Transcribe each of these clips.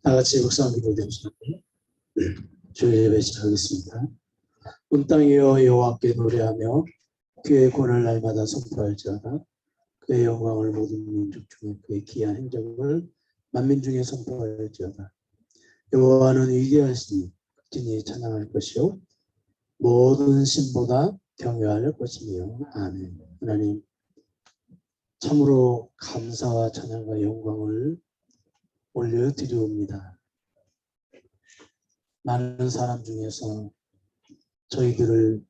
다같이 묵상 기도드리시고 주일 예배 시작하겠습니다. 온 땅이여 여호와께 노래하며 그의 권을 날마다 선포할지어다. 그의 영광을 모든 민족 중에 그의 기한 행적을 만민 중에 선포할지어다. 여호와는 위대하시니 극진히 찬양할 것이요 모든 신보다 경외할 것이며. 아멘. 하나님, 참으로 감사와 찬양과 영광을 올려드리옵니다. 많은 사람 중에서 저희들을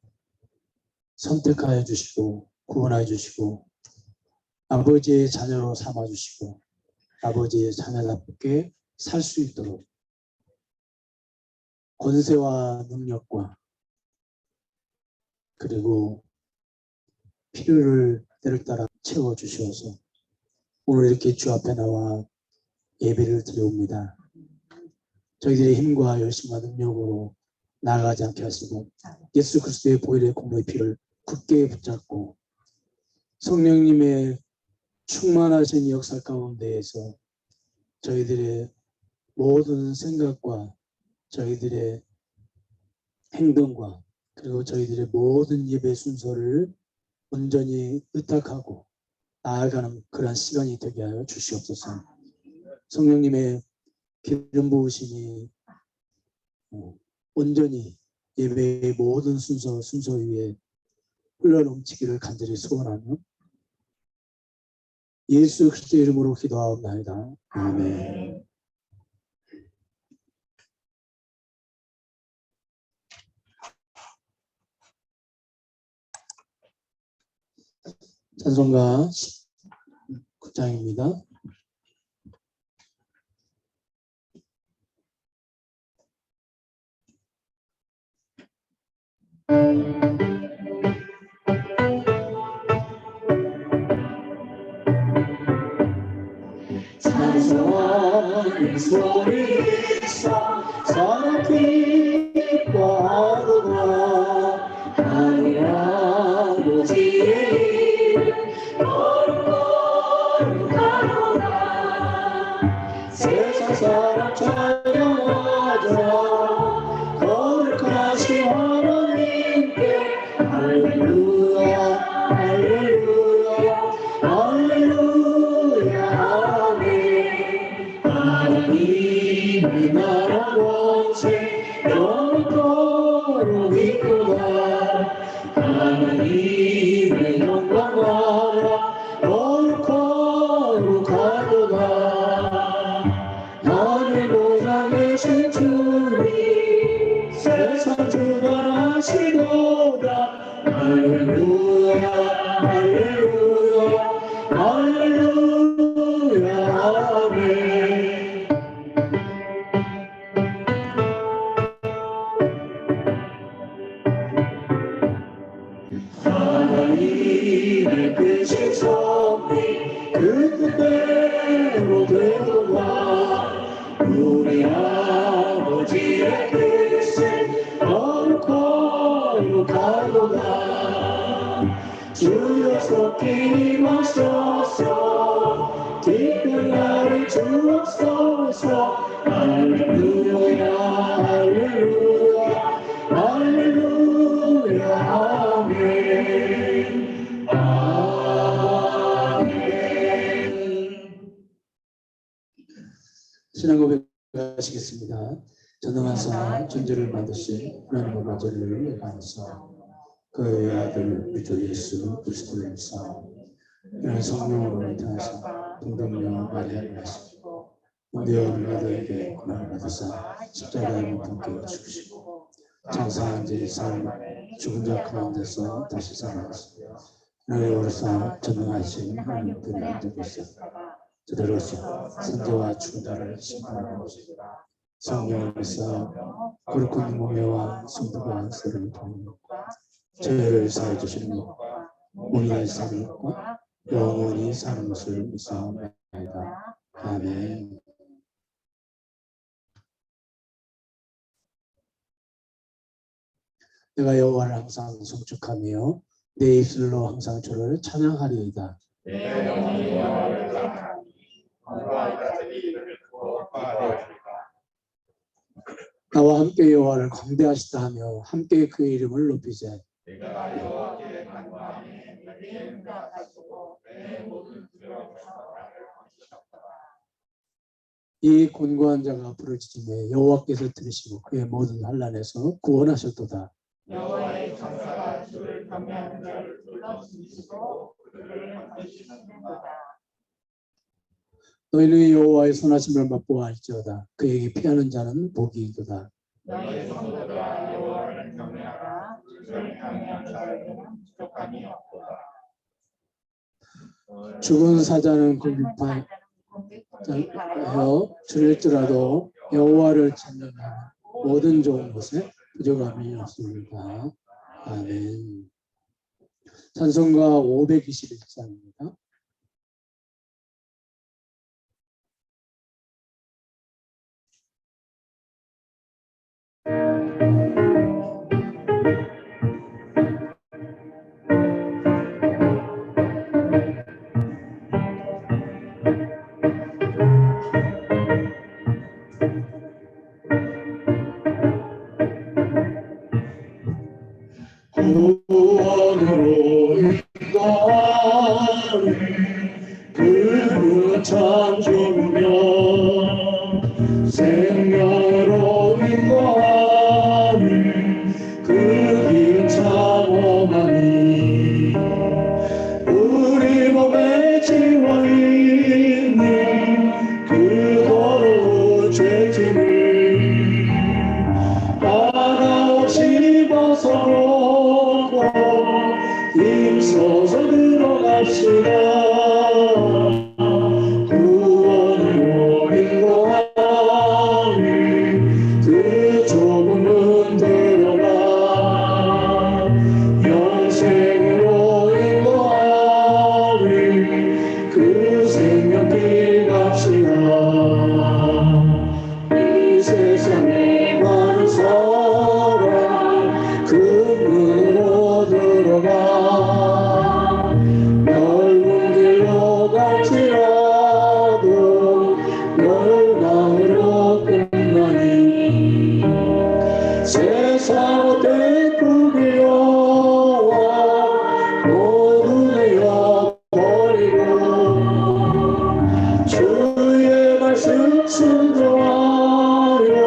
선택하여 주시고 구원하여 주시고 아버지의 자녀로 삼아 주시고 아버지의 자녀답게 살 수 있도록 권세와 능력과 그리고 필요를 때를 따라 채워주셔서 오늘 이렇게 주 앞에 나와 예배를 드려옵니다. 저희들의 힘과 열심과 능력으로 나아가지 않게 하시고 예수 그리스도의 보혈의 공로의 피를 굳게 붙잡고 성령님의 충만하신 역사 가운데에서 저희들의 모든 생각과 저희들의 행동과 그리고 저희들의 모든 예배 순서를 온전히 의탁하고 나아가는 그런 시간이 되게 하여 주시옵소서. 성령님의 기름 부으심이 온전히 예배의 모든 순서 위에 흘러넘치기를 간절히 소원하며 예수 그리스도의 이름으로 기도하옵나이다. 아멘. 찬송가 19장입니다. 찬송하는 소리에서 사랑이 기뻐하도다. 하늘 아버지의 이름 거룩하도다. 세상 사람 찬양하자. 거룩하신 하나님께 할렐루야 할렐루야 할렐루야. 하나님의 나라 권세 영원토록 있도다. 하나님의 영광 나라 거룩하도다. 하늘 보좌에 계신 주님 세상 주관하시도다. 할렐루야 할렐루야 할렐루야. 아멘. 하나님의 크신 섭리 그 뜻대로 되도다. 우리 아버지의 뜻은 거룩하도다. 주여 속히 임하소서. 기쁜 날을 주옵소서. 할렐루야 할렐루야 할렐루야. 아멘. 아멘. 신앙 고백하시겠습니다. 전능하사 존재를 만드신 하나님의 마저를 예감하사 그의 아들 우리 주 예수 그리스도를 믿사 이런 성령으로 잉태하사 동정녀 마리아를 하시고 본디오 빌라도에게 고난을 받으사 십자가에 못 박혀 죽으시고 장사한 지 사흘 만에 죽은 자 가운데서 다시 살아나시고 하늘에 오르사 전능하신 하나님 편에 앉아 계시다가 저리로서 선자와 죽은자를 심판하러 오시리라. 성령을 믿사 거룩한 몸매와 성도가 서로를 돕는 것과 죄를 사해 주시는 것과 몸이 다시 사는 것과 영원히 사는 것을 믿사옵나이다. 아멘. 내가 여호와를 항상 송축하며 내 입술로 항상 주를 찬양하리이다. 내 영혼이 여호와를 찬양하니 건강하리라. 그의 이름을 두고 화하리라. 나와 함께 여호와를 광대하시다 하며 함께 그의 이름을 높이자. 내가 여호와께 간구하니 내게 응답하시고 내 모든 두려움에서 나를 건지셨도다. 이 곤고한 자가 부르짖음에 여호와께서 들으시고 그의 모든 환난에서 구원하셨도다. 여호와의 천사가 주를 경외하는 자를 불러주시고 그들을 건지시는도다. 너희는 여호와의 선하심을 맛보아 알지어다. 그에게 피하는 자는 복이 있도다. 너희 성도들아 여호와를 경외하라. 주를 경외하는 자에게는 부족함이 없도다. 죽은 사자는 공격하여 줄일지라도 여호와를 찾는 모든 좋은 것에 부족함이 없습니다. 아멘. 찬송가 521장입니다. 구원으로 인도하는 그분 참 좋으며 생명으로 인도하는 그 길 참 오마니 우리 몸에 지워 있는 그 더러운 죄짐을 하나없이 벗어놓고 힘써서 들어갑시다. 구원으로 인도하는 그 좁은 문 들어가 영생으로 인도하는 그 생명길 갑시다. 이 세상에 많은 사람 그 문으로 들어가 넓은 길로 갈지라도 멸망으로 끝나니 세상 대꾸기 여와 모두 내어 버리고 주의 말씀 순종하여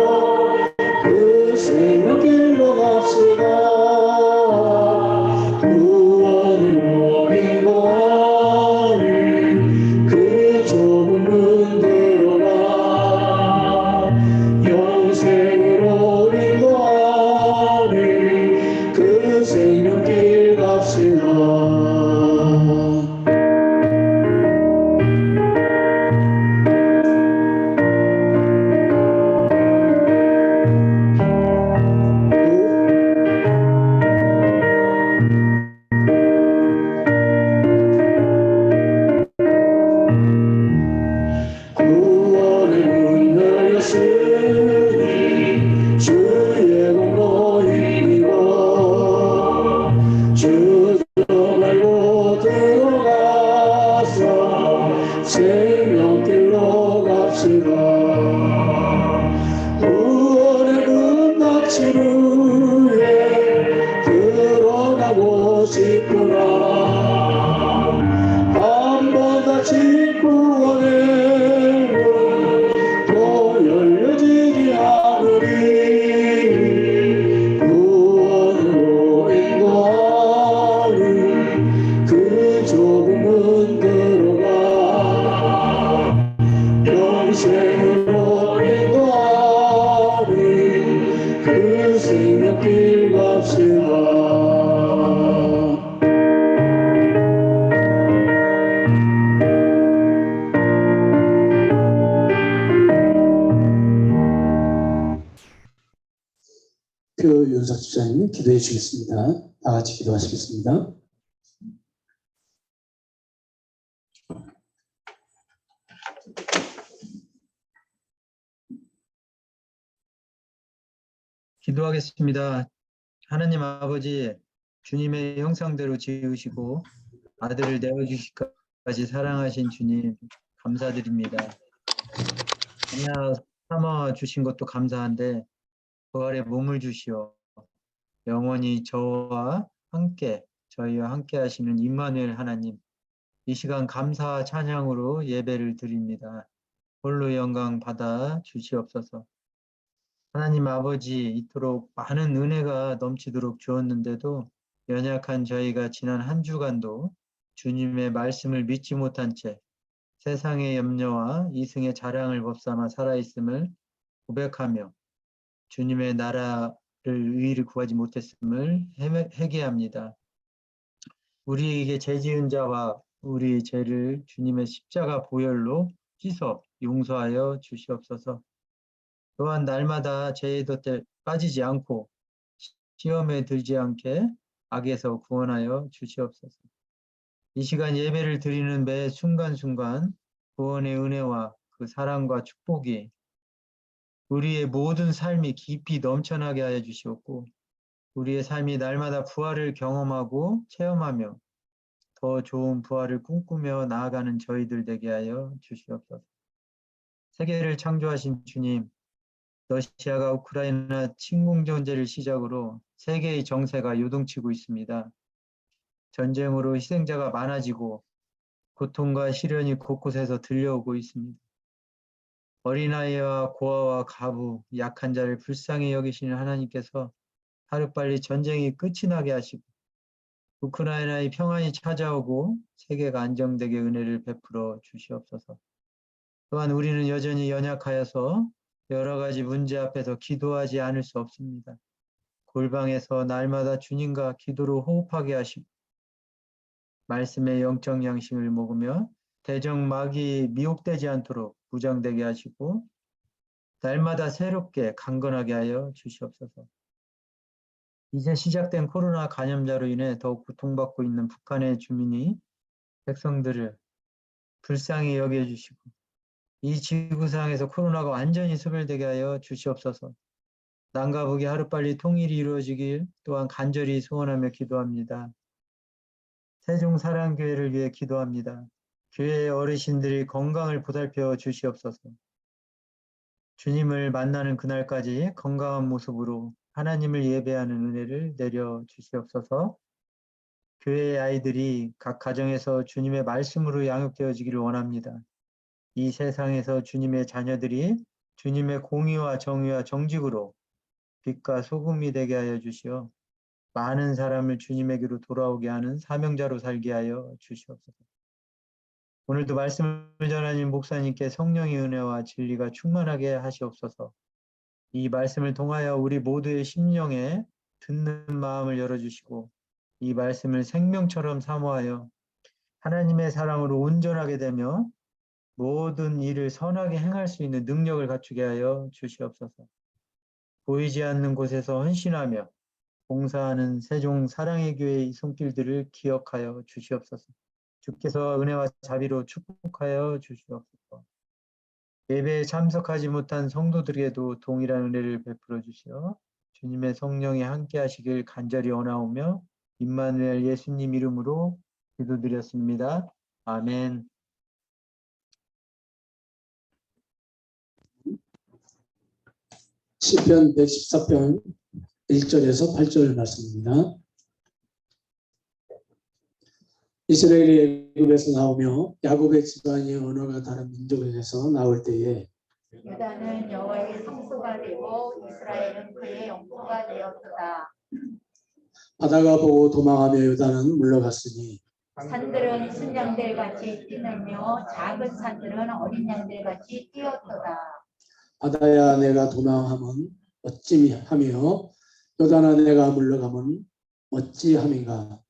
그 생명길로 갑시다. 구원으로 인도하는 그 좁은 문 들어가 영생으로 인도하는 그 생명길 갑시다. 구원의 문 열렸으니 주의 공로 힘입어 주 말고 들어가서 생명길로 갑시다. 구원의 문 닫힌 후에 들어가고 싶구나. 한 번 닫힌 구원의 문 또 열려지지 않으리. 구원으로 인도하는 그 좁은 문 들어가 영생으로 인도하는 그 생명길 갑시다. 표 윤석 집사님이 기도해 주겠습니다. 다 같이 기도하시겠습니다. 기도하겠습니다. 하나님 아버지, 주님의 형상대로 지으시고 아들을 내어주시기까지 사랑하신 주님 감사드립니다. 하나 삼아 주신 것도 감사한데 부활의 몸을 주시어 영원히 저희와 함께 하시는 임마누엘 하나님, 이 시간 감사와 찬양으로 예배를 드립니다. 홀로 영광 받아 주시옵소서. 하나님 아버지, 이토록 많은 은혜가 넘치도록 주었는데도 연약한 저희가 지난 한 주간도 주님의 말씀을 믿지 못한 채 세상의 염려와 이승의 자랑을 법삼아 살아있음을 고백하며 주님의 나라를 의의를 구하지 못했음을 회개합니다. 우리에게 죄 지은 자와 우리 죄를 주님의 십자가 보혈로 씻어 용서하여 주시옵소서. 또한 날마다 죄의 덫에 빠지지 않고 시험에 들지 않게 악에서 구원하여 주시옵소서. 이 시간 예배를 드리는 매 순간순간 구원의 은혜와 그 사랑과 축복이 우리의 모든 삶이 깊이 넘쳐나게 하여 주시옵고 우리의 삶이 날마다 부활을 경험하고 체험하며 더 좋은 부활을 꿈꾸며 나아가는 저희들 되게 하여 주시옵소서. 세계를 창조하신 주님, 러시아가 우크라이나 침공 전쟁을 시작으로 세계의 정세가 요동치고 있습니다. 전쟁으로 희생자가 많아지고 고통과 시련이 곳곳에서 들려오고 있습니다. 어린아이와 고아와 가부, 약한 자를 불쌍히 여기시는 하나님께서 하루빨리 전쟁이 끝이 나게 하시고 우크라이나의 평안이 찾아오고 세계가 안정되게 은혜를 베풀어 주시옵소서. 또한 우리는 여전히 연약하여서 여러 가지 문제 앞에서 기도하지 않을 수 없습니다. 골방에서 날마다 주님과 기도로 호흡하게 하시고 말씀의 영적 양식을 먹으며 대적마귀 미혹되지 않도록 무장되게 하시고 날마다 새롭게 강건하게 하여 주시옵소서. 이제 시작된 코로나 감염자로 인해 더욱 고통받고 있는 북한의 주민이 백성들을 불쌍히 여겨주시고 이 지구상에서 코로나가 완전히 소멸되게 하여 주시옵소서. 남과 북이 하루빨리 통일이 이루어지길 또한 간절히 소원하며 기도합니다. 세종사랑교회를 위해 기도합니다. 교회의 어르신들이 건강을 보살펴 주시옵소서. 주님을 만나는 그날까지 건강한 모습으로 하나님을 예배하는 은혜를 내려 주시옵소서. 교회의 아이들이 각 가정에서 주님의 말씀으로 양육되어지기를 원합니다. 이 세상에서 주님의 자녀들이 주님의 공의와 정의와 정직으로 빛과 소금이 되게 하여 주시어 많은 사람을 주님에게로 돌아오게 하는 사명자로 살게 하여 주시옵소서. 오늘도 말씀을 전하는 목사님께 성령의 은혜와 진리가 충만하게 하시옵소서. 이 말씀을 통하여 우리 모두의 심령에 듣는 마음을 열어주시고 이 말씀을 생명처럼 사모하여 하나님의 사랑으로 온전하게 되며 모든 일을 선하게 행할 수 있는 능력을 갖추게 하여 주시옵소서. 보이지 않는 곳에서 헌신하며 봉사하는 세종 사랑의 교회의 손길들을 기억하여 주시옵소서. 주께서 은혜와 자비로 축복하여 주시옵소서. 예배에 참석하지 못한 성도들에게도 동일한 은혜를 베풀어 주시어 주님의 성령이 함께 하시길 간절히 원하오며 임마누엘 예수님 이름으로 기도드렸습니다. 아멘. 시편 114편 1절에서 8절 말씀입니다. 이스라엘이 애굽에서 나오며 야곱의 집안이 언어가 다른 민족에게서 나올 때에 유다는 여호와의 성소가 되고 이스라엘은 그의 영토가 되었도다. 바다가 보고 도망하며 유다는 물러갔으니 산들은 순양들같이 뛰놀며 작은 산들은 어린 양들같이 뛰었도다. 바다야 내가 도망하면 어찌하며 요단아 내가 물러가면 어찌함인가.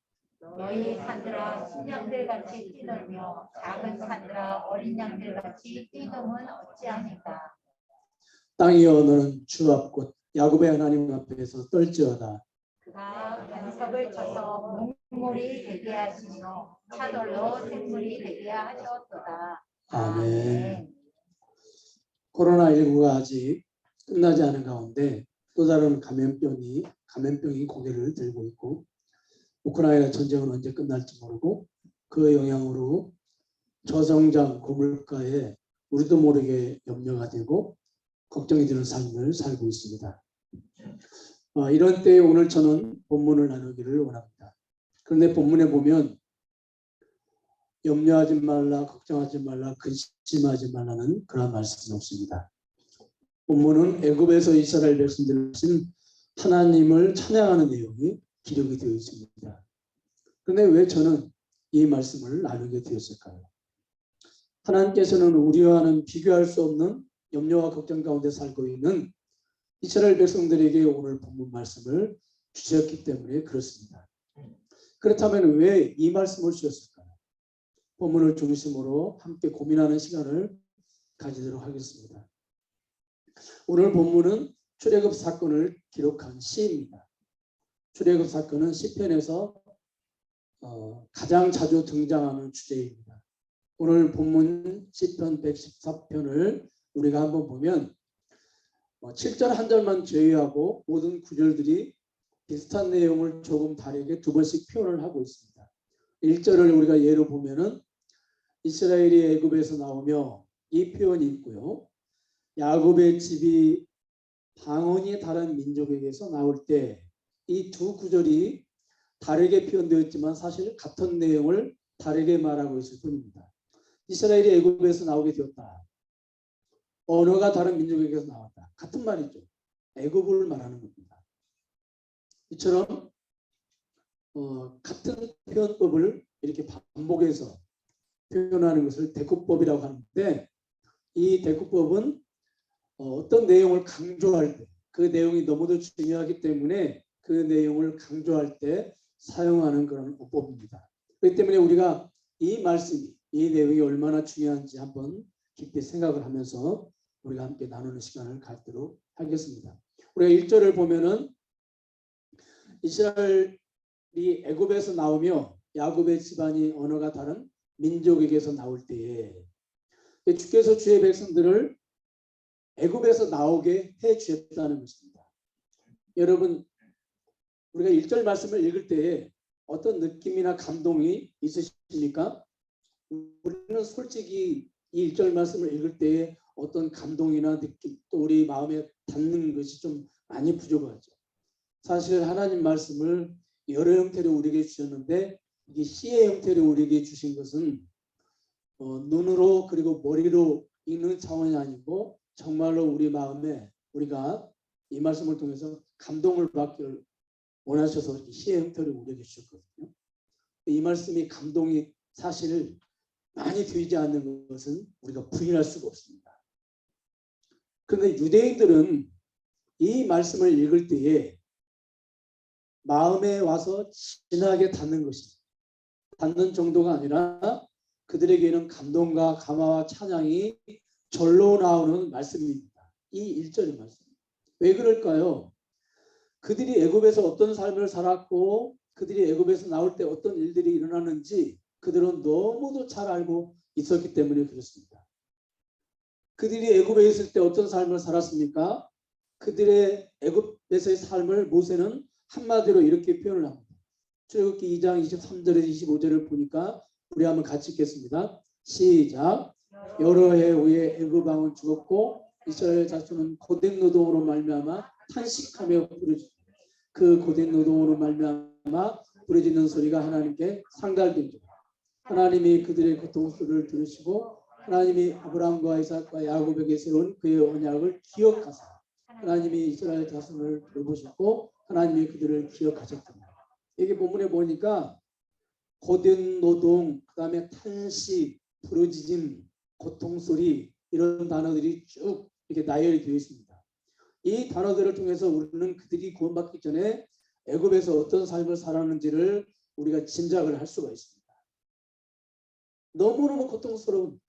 너희 산들아 순양들같이 뛰놀며 작은 산들아 어린 양들같이 뛰노면 어찌하니까. 땅이여 너는 주 앞곳 야곱의 하나님 앞에서 떨지어다. 그가 반석을 쳐서 묵물이 되게 하시며 차돌로 샘물이 되게 하셨도다. 아멘. 코로나19가 아직 끝나지 않은 가운데 또 다른 감염병이 고개를 들고 있고 우크라이나 전쟁은 언제 끝날지 모르고 그 영향으로 저성장 고물가에 우리도 모르게 염려가 되고 걱정이 되는 삶을 살고 있습니다. 이런 때에 오늘 저는 본문을 나누기를 원합니다. 그런데 본문에 보면 염려하지 말라, 걱정하지 말라, 근심하지 말라는 그런 말씀이 없습니다. 본문은 애굽에서 이스라엘 백성들을 하신 하나님을 찬양하는 내용이 기록이 되어 있습니다. 그런데 왜 저는 이 말씀을 나누게 되었을까요? 하나님께서는 우리와는 비교할 수 없는 염려와 걱정 가운데 살고 있는 이스라엘 백성들에게 오늘 본문 말씀을 주셨기 때문에 그렇습니다. 그렇다면 왜 이 말씀을 주셨을까요? 본문을 중심으로 함께 고민하는 시간을 가지도록 하겠습니다. 오늘 본문은 출애굽 사건을 기록한 시입니다. 출애굽 사건은 시편에서 가장 자주 등장하는 주제입니다. 오늘 본문 시편 114편을 우리가 한번 보면 7절 한 절만 제외하고 모든 구절들이 비슷한 내용을 조금 다르게 두 번씩 표현을 하고 있습니다. 1절을 우리가 예로 보면은 이스라엘이 애굽에서 나오며 이 표현이 있고요. 야곱의 집이 방언이 다른 민족에게서 나올 때 이 두 구절이 다르게 표현되었지만 사실 같은 내용을 다르게 말하고 있을 뿐입니다. 이스라엘이 애굽에서 나오게 되었다. 언어가 다른 민족에게서 나왔다. 같은 말이죠. 애굽을 말하는 겁니다. 이처럼 같은 표현법을 이렇게 반복해서 표현하는 것을 대꾸법이라고 하는데 이 대꾸법은 어떤 내용을 강조할 때 그 내용이 너무도 중요하기 때문에 그 내용을 강조할 때 사용하는 그런 어법입니다. 그렇기 때문에 우리가 이 말씀이 이 내용이 얼마나 중요한지 한번 깊게 생각을 하면서 우리가 함께 나누는 시간을 갖도록 하겠습니다. 우리가 1절을 보면은 이스라엘이 애굽에서 나오며 야곱의 집안이 언어가 다른 민족에게서 나올 때에 주께서 주의 백성들을 애굽에서 나오게 해 주셨다는 것입니다. 여러분 우리가 1절 말씀을 읽을 때에 어떤 느낌이나 감동이 있으십니까? 우리는 솔직히 이 1절 말씀을 읽을 때에 어떤 감동이나 느낌 또 우리 마음에 닿는 것이 좀 많이 부족하죠. 사실 하나님 말씀을 여러 형태로 우리에게 주셨는데 이게 시의 형태로 우리에게 주신 것은 눈으로 그리고 머리로 읽는 차원이 아니고 정말로 우리 마음에 우리가 이 말씀을 통해서 감동을 받기를 원하셔서 시의 형태로 우리에게 주셨거든요. 이 말씀이 감동이 사실 많이 되지 않는 것은 우리가 부인할 수가 없습니다. 그런데 유대인들은 이 말씀을 읽을 때에 마음에 와서 진하게 닿는 것이 닿는 정도가 아니라 그들에게는 감동과 감화와 찬양이 절로 나오는 말씀입니다. 이 1절의 말씀. 왜 그럴까요? 그들이 애굽에서 어떤 삶을 살았고 그들이 애굽에서 나올 때 어떤 일들이 일어나는지 그들은 너무도 잘 알고 있었기 때문에 그렇습니다. 그들이 애굽에 있을 때 어떤 삶을 살았습니까? 그들의 애굽에서의 삶을 모세는 한마디로 이렇게 표현을 합니다. 출애굽기 2장 23절에서 25절을 보니까 우리 한번 같이 읽겠습니다. 시작. 여러 해 후에 애굽 왕은 죽었고 이스라엘 자손은 고된 노동으로 말미암아 탄식하며 부르짖고 그 고된 노동으로 말미암아 부르짖는 소리가 하나님께 상달된지라. 하나님이 그들의 고통 소리를 들으시고 하나님이 아브라함과 이삭과 야곱에게 세운 그의 언약을 기억하사 하나님이 이스라엘 자손을 돌보셨고 하나님이 그들을 기억하셨습니다. 이게 본문에 보니까 고된 노동, 그 다음에 탄식, 부르짖음, 고통소리 이런 단어들이 쭉 이렇게 나열이 되어 있습니다. 이 단어들을 통해서 우리는 그들이 구원받기 전에 애굽에서 어떤 삶을 살았는지를 우리가 짐작을 할 수가 있습니다. 너무너무 고통스러운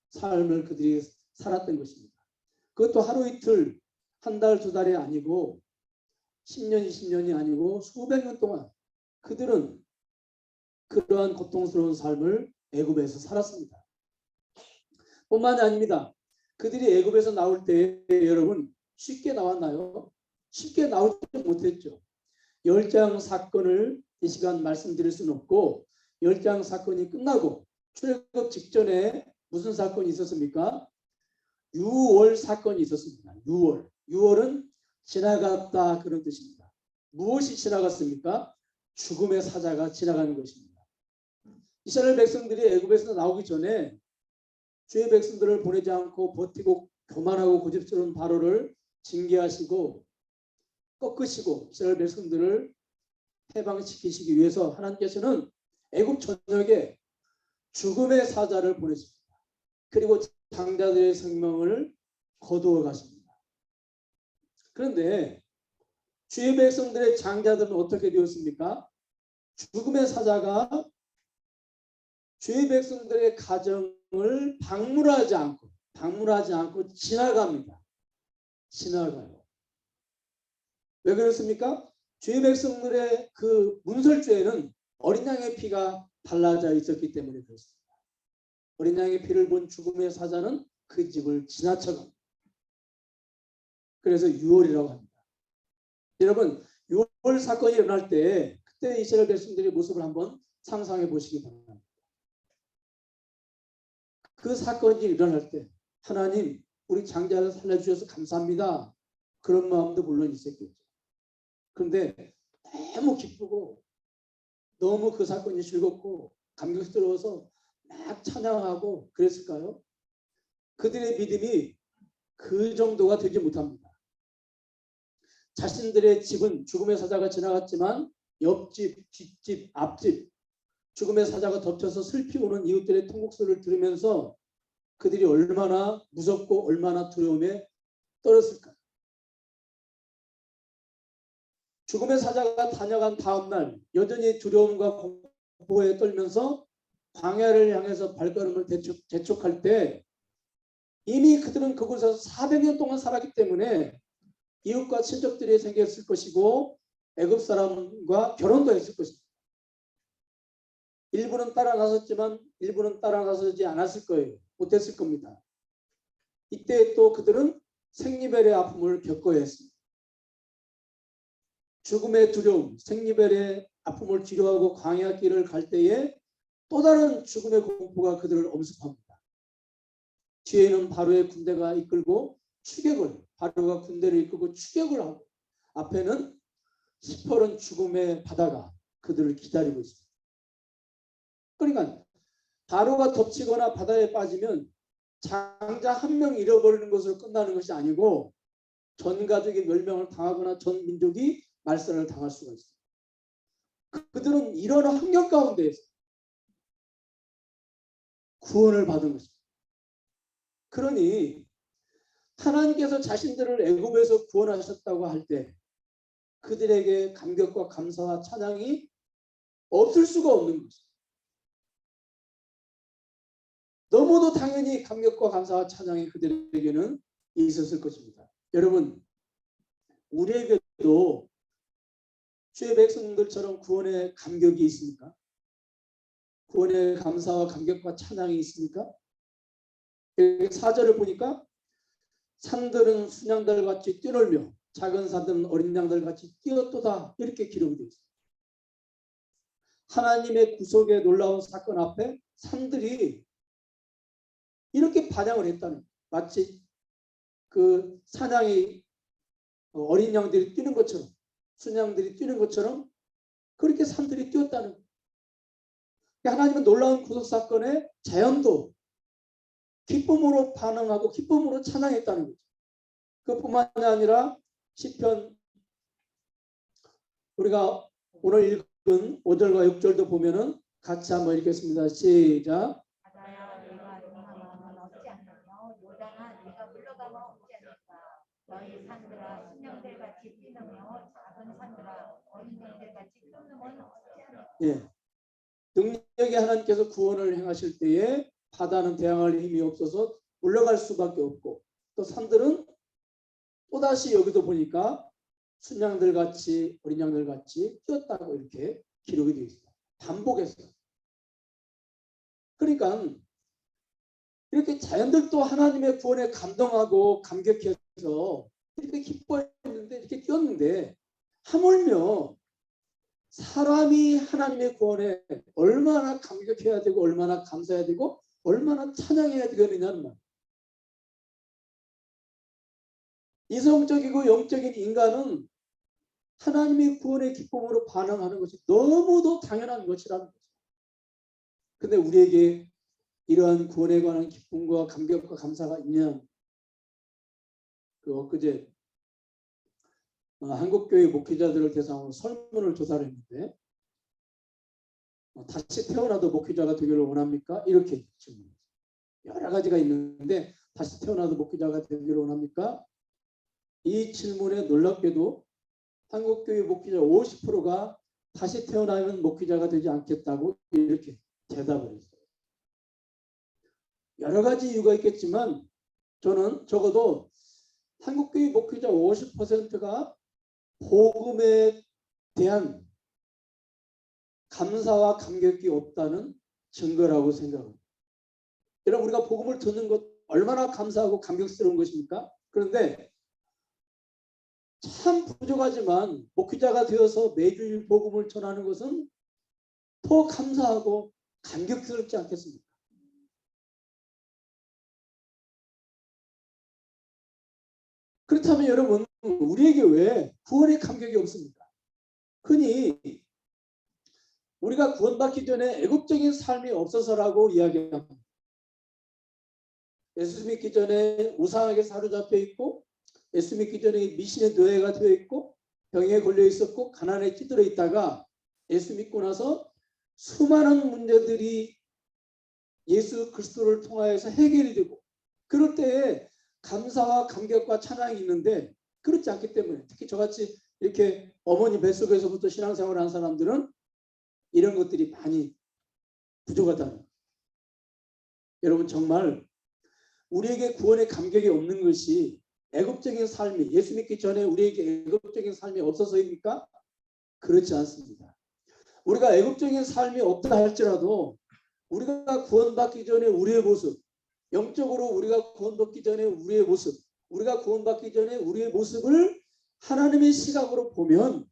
삶을 그들이 살았던 것입니다. 그것도 하루 이틀, 한 달, 두 달이 아니고 10년, 20년이 아니고 수백 년 동안 그들은 그러한 고통스러운 삶을 애굽에서 살았습니다. 뿐만이 아닙니다. 그들이 애굽에서 나올 때 여러분 쉽게 나왔나요? 쉽게 나오지 못했죠. 열장 사건을 이 시간 말씀드릴 수는 없고 열장 사건이 끝나고 출애굽 직전에 무슨 사건이 있었습니까? 유월 사건이 있었습니다. 유월은 지나갔다 그런 뜻입니다. 무엇이 지나갔습니까? 죽음의 사자가 지나가는 것입니다. 이스라엘 백성들이 애굽에서 나오기 전에 주의 백성들을 보내지 않고 버티고 교만하고 고집스러운 바로를 징계하시고 꺾으시고 이스라엘 백성들을 해방시키시기 위해서 하나님께서는 애굽 전역에 죽음의 사자를 보내십니다. 그리고 장자들의 생명을 거두어 가십니다. 그런데 주의 백성들의 장자들은 어떻게 되었습니까? 죽음의 사자가 주의 백성들의 가정을 방문하지 않고 지나갑니다. 지나가요. 왜 그렇습니까? 주의 백성들의 그 문설주에는 어린 양의 피가 발라져 있었기 때문에 그렇습니다. 어린 양의 피를 본 죽음의 사자는 그 집을 지나쳐갑니다. 그래서 유월이라고 합니다. 여러분, 유월 사건이 일어날 때 그때 이스라엘 백성들의 모습을 한번 상상해 보시기 바랍니다. 그 사건이 일어날 때 하나님 우리 장자를 살려주셔서 감사합니다. 그런 마음도 물론 있었겠죠. 그런데 너무 기쁘고 너무 그 사건이 즐겁고 감격스러워서 막 찬양하고 그랬을까요? 그들의 믿음이 그 정도가 되지 못합니다. 자신들의 집은 죽음의 사자가 지나갔지만 옆집, 뒷집, 앞집 죽음의 사자가 덮쳐서 슬피 오는 이웃들의 통곡소리를 들으면서 그들이 얼마나 무섭고 얼마나 두려움에 떨었을까. 죽음의 사자가 다녀간 다음 날 여전히 두려움과 공포에 떨면서 광야를 향해서 발걸음을 재촉할 때 이미 그들은 그곳에서 400년 동안 살았기 때문에 이웃과 친족들이 생겼을 것이고 애굽 사람과 결혼도 했을 것입니다. 일부는 따라 나섰지만 일부는 따라 나서지 않았을 거예요. 못했을 겁니다. 이때 또 그들은 생리별의 아픔을 겪어야 했습니다. 죽음의 두려움, 생리별의 아픔을 치료하고 광야 길을 갈 때에 또 다른 죽음의 공포가 그들을 엄습합니다. 뒤에는 바로의 군대가 이끌고 바로가 군대를 이끌고 추격을 하고 앞에는 시퍼런 죽음의 바다가 그들을 기다리고 있습니다. 그러니까 바로가 덮치거나 바다에 빠지면 장자 한 명 잃어버리는 것으로 끝나는 것이 아니고 전 가족이 멸망을 당하거나 전 민족이 말살을 당할 수가 있습니다. 그들은 이런 환경 가운데에서 구원을 받은 것입니다. 그러니 하나님께서 자신들을 애굽에서 구원하셨다고 할 때 그들에게 감격과 감사와 찬양이 없을 수가 없는 것입니다. 너무도 당연히 감격과 감사와 찬양이 그들에게는 있었을 것입니다. 여러분, 우리에게도 주의 백성들처럼 구원의 감격이 있습니까? 구원의 감사와 감격과 찬양이 있습니까? 4절을 보니까 산들은 순양들 같이 뛰놀며 작은 산들은 어린 양들 같이 뛰었도다 이렇게 기록이 되어 있습니다. 하나님의 구속의 놀라운 사건 앞에 산들이 이렇게 반향을 했다는, 마치 그 사냥이 어린 양들이 뛰는 것처럼 순양들이 뛰는 것처럼 그렇게 산들이 뛰었다는. 하나님은 놀라운 구속 사건에 자연도 기쁨으로 반응하고 기쁨으로 찬양했다는 거죠. 그뿐만이 아니라 시편 우리가 오늘 읽은 5절과 6절도 보면은 같이 한번 읽겠습니다. 시작. 바다야 내가 등하면 없지 않느냐 요단아 내가 물러가면 없지 않을까. 너희 산들아 순양들 같이 뛰느며 작은 산들아 어린 양들 같이 뛰느면 없지 않을까. 예. 능력의 하나님께서 구원을 행하실 때에 바다는 대항할 힘이 없어서 물러갈 수밖에 없고 또 산들은 또다시 여기도 보니까 순양들 같이 어린 양들 같이 뛰었다고 이렇게 기록이 되어 있습니다. 반복해서. 그러니까 이렇게 자연들도 하나님의 구원에 감동하고 감격해서 이렇게 기뻐했는데 이렇게 뛰었는데 하물며 사람이 하나님의 구원에 얼마나 감격해야 되고 얼마나 감사해야 되고 얼마나 찬양해야 되겠느냐는 말. 이성적이고 영적인 인간은 하나님의 구원의 기쁨으로 반응하는 것이 너무도 당연한 것이라는 거죠. 근데 우리에게 이러한 구원에 관한 기쁨과 감격과 감사가 있냐? 엊그제 한국교회 목회자들을 대상으로 설문을 조사를 했는데 다시 태어나도 목회자가 되기를 원합니까? 이렇게 질문해요. 여러 가지가 있는데 다시 태어나도 목회자가 되기를 원합니까? 이 질문에 놀랍게도 한국교회 목회자 50%가 다시 태어나면 목회자가 되지 않겠다고 이렇게 대답을 했어요. 여러 가지 이유가 있겠지만 저는 적어도 한국교회 목회자 50%가 복음에 대한 감사와 감격이 없다는 증거라고 생각합니다. 여러분, 우리가 복음을 듣는 것 얼마나 감사하고 감격스러운 것입니까? 그런데 참 부족하지만 목회자가 되어서 매주일 복음을 전하는 것은 더 감사하고 감격스럽지 않겠습니까? 그렇다면 여러분, 우리에게 왜 구원의 감격이 없습니까? 흔히 우리가 구원받기 전에 애국적인 삶이 없어서라고 이야기합니다. 예수 믿기 전에 우상에게 사로잡혀 있고, 예수 믿기 전에 미신의 노예가 되어 있고, 병에 걸려 있었고, 가난에 찌들어 있다가 예수 믿고 나서 수많은 문제들이 예수 그리스도를 통하여서 해결이 되고, 그럴 때에 감사와 감격과 찬양이 있는데 그렇지 않기 때문에, 특히 저같이 이렇게 어머니 뱃속에서부터 신앙생활을 한 사람들은 이런 것들이 많이 부족하다는 거예요. 여러분, 정말 우리에게 구원의 감격이 없는 것이 애국적인 삶이, 예수 믿기 전에 우리에게 애국적인 삶이 없어서입니까? 그렇지 않습니다. 우리가 애국적인 삶이 없다 할지라도 우리가 구원받기 전에 우리의 모습, 영적으로 우리가 구원받기 전에 우리의 모습, 우리가 구원받기 전에 우리의 모습을 하나님의 시각으로 보면,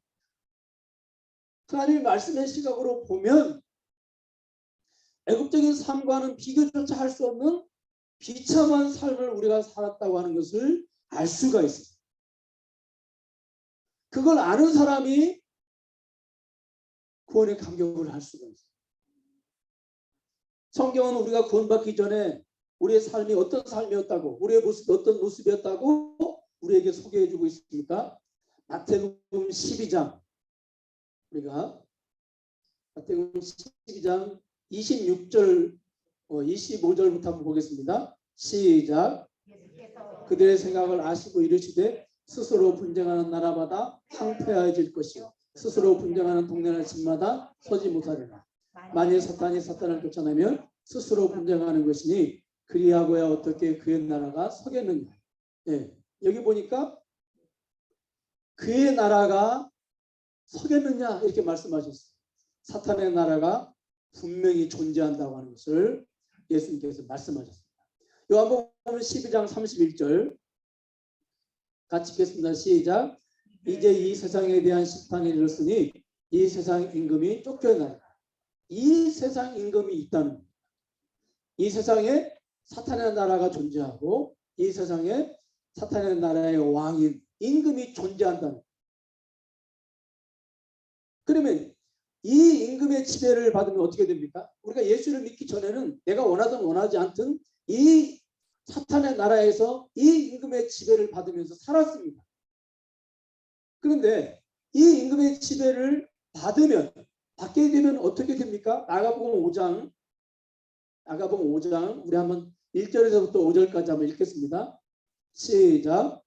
하나님의 말씀의 시각으로 보면 애국적인 삶과는 비교조차 할 수 없는 비참한 삶을 우리가 살았다고 하는 것을 알 수가 있습니다. 그걸 아는 사람이 구원의 감격을 할 수가 있어요. 성경은 우리가 구원받기 전에 우리의 삶이 어떤 삶이었다고, 우리의 모습이 어떤 모습이었다고 우리에게 소개해주고 있습니까? 마태복음 12장, 우리가 마태복음 12장 26절 25절부터 한번 보겠습니다. 시작. 그들의 생각을 아시고 이르시되 스스로 분쟁하는 나라마다 황폐해질 것이요 스스로 분쟁하는 동네나 집마다 서지 못하리라. 만일 사탄이 사탄을 쫓아내면 스스로 분쟁하는 것이니 그리하고야 어떻게 그의 나라가 서겠느냐. 예, 여기 보니까 그의 나라가 서겠느냐 이렇게 말씀하셨어요. 사탄의 나라가 분명히 존재한다고 하는 것을 예수님께서 말씀하셨습니다. 요한복음 12장 31절 같이 읽겠습니다. 시작. 이제 이 세상에 대한 심판이 이르렀으니 이 세상 임금이 쫓겨나리라. 이 세상 임금이 있다는, 이 세상에 사탄의 나라가 존재하고 이 세상에 사탄의 나라의 왕인 임금이 존재한다는. 그러면 이 임금의 지배를 받으면 어떻게 됩니까? 우리가 예수를 믿기 전에는 내가 원하든 원하지 않든 이 사탄의 나라에서 이 임금의 지배를 받으면서 살았습니다. 그런데 이 임금의 지배를 받게 되면 어떻게 됩니까? 마가복음 5장 우리 한번 1절에서부터 5절까지 한번 읽겠습니다. 시작.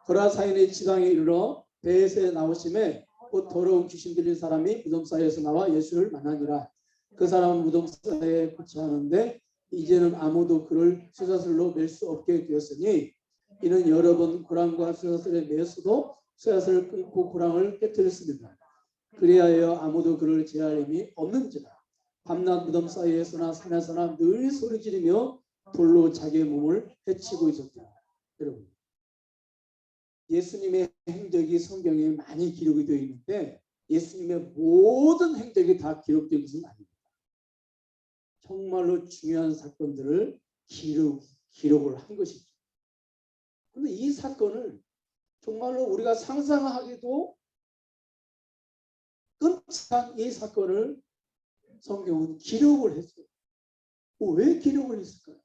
거라사인의 지방에 이르러 배에서 나오심에 곧 더러운 귀신 들린 사람이 무덤 사이에서 나와 예수를 만나니라. 그 사람은 무덤 사이에 거처하는데 이제는 아무도 그를 쇠사슬로 맬 수 없게 되었으니 이는 여러 번 고랑과 쇠사슬에 매었어도 쇠사슬을 끊고 고랑을 깨뜨렸습니다. 그리하여 아무도 그를 제할 힘이 없는지라. 밤낮 무덤 사이에서나 산에서나 늘 소리 지르며 돌로 자기의 몸을 해치고 있었다. 여러분, 예수님의 행적이 성경에 많이 기록이 되어 있는데 예수님의 모든 행적이 다 기록된 것은 아닙니다. 정말로 중요한 사건들을 기록을 한 것이죠. 그런데 이 사건을 정말로 우리가 상상하기도 끔찍한 이 사건을 성경은 기록을 했어요. 왜 기록을 했을까요?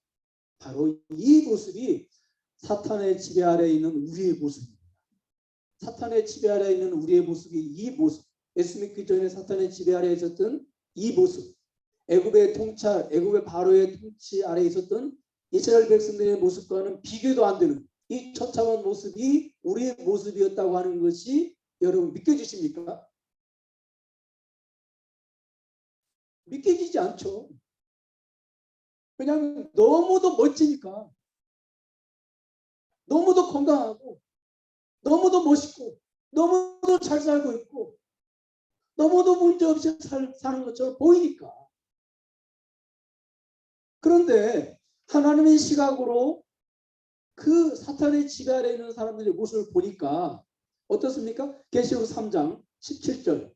바로 이 모습이 사탄의 지배 아래에 있는 우리의 모습입니다. 사탄의 지배 아래에 있는 우리의 모습이 이 모습, 예수 믿기 전에 사탄의 지배 아래에 있었던 이 모습, 애굽의 통찰, 애굽의 바로의 통치 아래에 있었던 이스라엘 백성들의 모습과는 비교도 안 되는 이 처참한 모습이 우리의 모습이었다고 하는 것이 여러분 믿겨지십니까? 믿겨지지 않죠. 왜냐하면 너무도 멋지니까, 너무도 건강하고, 너무도 멋있고, 너무도 잘 살고 있고, 너무도 문제없이 사는 것처럼 보이니까. 그런데 하나님의 시각으로 그 사탄의 지배 아래에 있는 사람들의 모습을 보니까 어떻습니까? 계시록 3장 17절.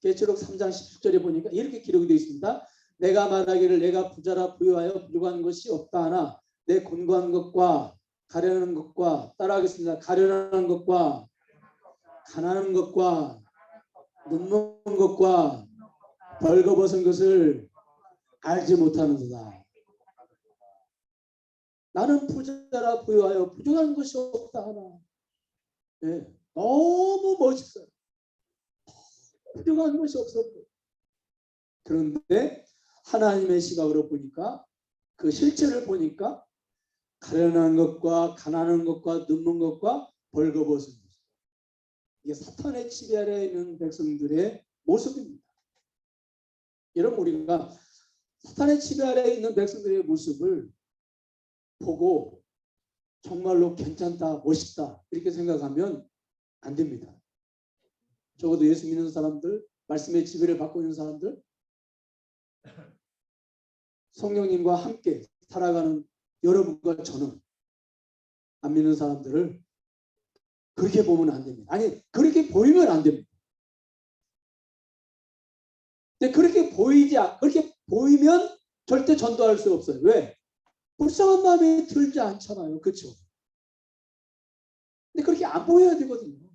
계시록 3장 17절에 보니까 이렇게 기록이 되어 있습니다. 내가 말하기를 내가 부자라 부유하여 부족한 것이 없다 하나 내 곤고한 것과 가련한 것과 따라하겠습니다. 가련한 것과 가난한 것과 눈먼 것과 벌거벗은 것을 알지 못하는도다. 나는 부자라 부유하여 부족한 것이 없다 하나. 네, 너무 멋있어요. 부족한 것이 없었고. 그런데 하나님의 시각으로 보니까 그 실체를 보니까 가련한 것과 가난한 것과 눈먼 것과 벌거벗은 것. 이게 사탄의 지배 아래에 있는 백성들의 모습입니다. 여러분 우리가 사탄의 지배 아래에 있는 백성들의 모습을 보고 정말로 괜찮다, 멋있다 이렇게 생각하면 안 됩니다. 적어도 예수 믿는 사람들, 말씀의 지배를 받고 있는 사람들, 성령님과 함께 살아가는 여러분과 저는 안 믿는 사람들을 그렇게 보면 안 됩니다. 아니, 그렇게 보이면 안 됩니다. 근데 그렇게 보이면 절대 전도할 수 없어요. 왜? 불쌍한 마음이 들지 않잖아요. 그렇죠? 근데 그렇게 안 보여야 되거든요.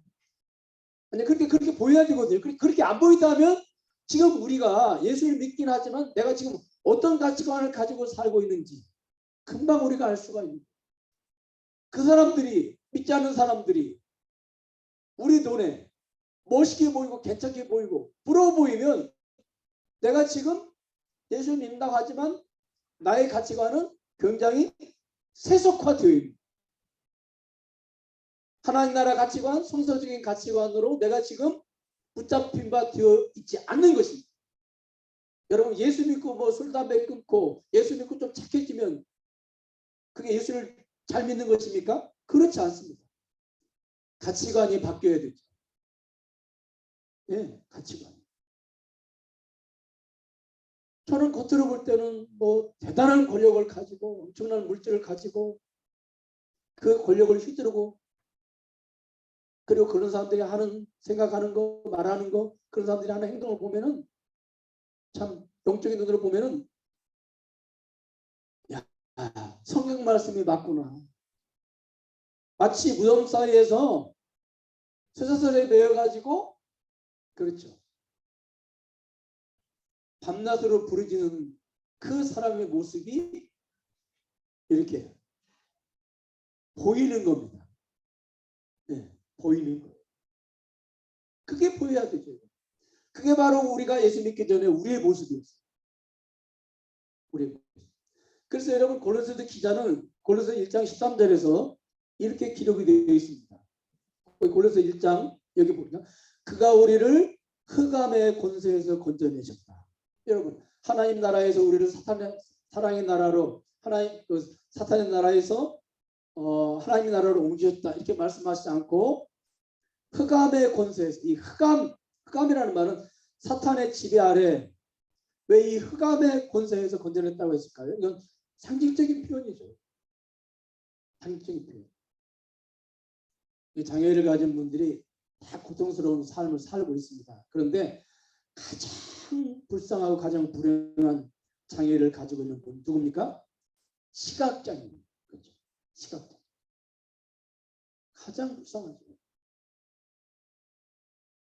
아니, 그렇게 보여야 되거든요. 그렇게 안 보인다면 지금 우리가 예수를 믿긴 하지만 내가 지금 어떤 가치관을 가지고 살고 있는지 금방 우리가 알 수가 있는. 그 사람들이, 믿지 않는 사람들이 우리 눈에 멋있게 보이고 괜찮게 보이고 부러워 보이면 내가 지금 예수 믿는다고 하지만 나의 가치관은 굉장히 세속화되어 있는, 하나님 나라 가치관, 성서적인 가치관으로 내가 지금 붙잡힌 바 되어 있지 않는 것입니다. 여러분 예수 믿고 뭐 술 담배 끊고 예수 믿고 좀 착해지면 그게 예수를 잘 믿는 것입니까? 그렇지 않습니다. 가치관이 바뀌어야 되죠. 예, 가치관. 저는 겉으로 볼 때는 뭐 대단한 권력을 가지고 엄청난 물질을 가지고 그 권력을 휘두르고 그리고 그런 사람들이 하는 생각하는 거 말하는 거 그런 사람들이 하는 행동을 보면은 참 영적인 눈으로 보면은 야 성경 말씀이 맞구나. 마치 무덤 사이에서 쇠사슬에 매여가지고 그렇죠. 밤낮으로 부르짖는 그 사람의 모습이 이렇게 보이는 겁니다. 네, 보이는 거. 그게 보여야 되죠. 그게 바로 우리가 예수 믿기 전에 우리의 모습이었어요. 우리의 모습. 그래서 여러분 골로새서 기자는 골로새 1장 13절에서 이렇게 기록이 되어 있습니다. 골로새 1장 여기 보면 그가 우리를 흑암의 권세에서 건져내셨다. 여러분 하나님 나라에서 우리를 사랑의 나라로 사탄의 나라에서 하나님의 나라로 옮기셨다 이렇게 말씀하시지 않고 흑암의 권세에서 이 흑암이라는 말은 사탄의 지배 아래 왜 이 흑암의 권세에서 건져냈다고 했을까요? 이건 상징적인 표현이죠. 상징적인 표현. 이 장애를 가진 분들이 다 고통스러운 삶을 살고 있습니다. 그런데 가장 불쌍하고 가장 불행한 장애를 가지고 있는 분 누굽니까? 시각장애인. 그렇죠? 시각장애. 가장 불쌍하죠.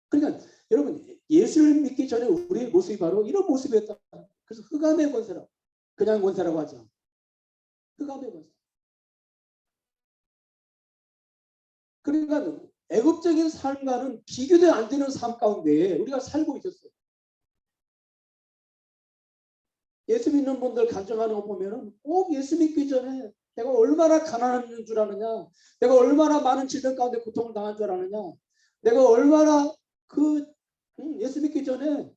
그러니까 여러분 예수를 믿기 전에 우리의 모습이 바로 이런 모습이었다. 그래서 흑암의 권세라고. 그냥 권세라고 하지 않고 흑암의 권세. 그러니까 애국적인 삶과는 비교도 안 되는 삶 가운데 우리가 살고 있었어요. 예수 믿는 분들 간증하는 거 보면은 꼭 예수 믿기 전에 내가 얼마나 가난한 줄 아느냐, 내가 얼마나 많은 질병 가운데 고통을 당한 줄 아느냐, 내가 얼마나 예수 믿기 전에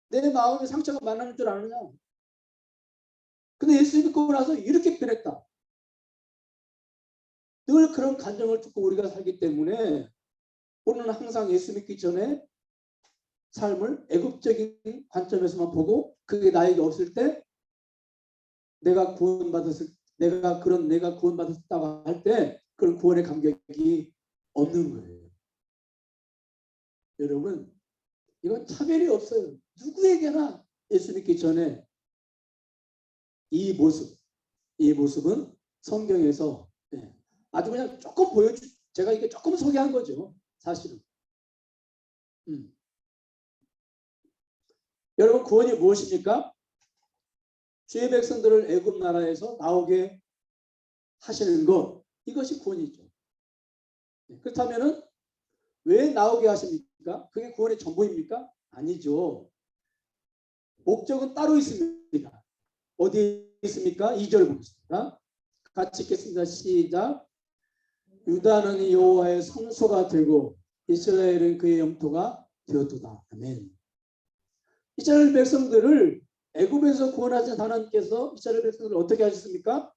내 마음의 상처가 많은 줄 아느냐. 근데 예수 믿고 나서 이렇게 변했다. 늘 그런 간증을 듣고 우리가 살기 때문에 우리는 항상 예수 믿기 전에 삶을 애국적인 관점에서만 보고 그게 나에게 없을 때 내가 구원받았다고 할 때 그런 구원의 감격이 없는 거예요. 여러분 이건 차별이 없어요. 누구에게나 예수 믿기 전에 이 모습은 성경에서 아주 그냥 조금 제가 이게 조금 소개한 거죠. 사실은. 여러분 구원이 무엇입니까? 주의 백성들을 애굽 나라에서 나오게 하시는 것, 이것이 구원이죠. 그렇다면은 왜 나오게 하십니까? 그게 구원의 전부입니까? 아니죠. 목적은 따로 있습니다. 어디에 있습니까? 2절 보겠습니다. 같이 읽겠습니다. 시작. 유다는 여호와의 성소가 되고 이스라엘은 그의 영토가 되었도다. 아멘. 이스라엘 백성들을 애굽에서 구원하신 하나님께서 이스라엘 백성들을 어떻게 하셨습니까?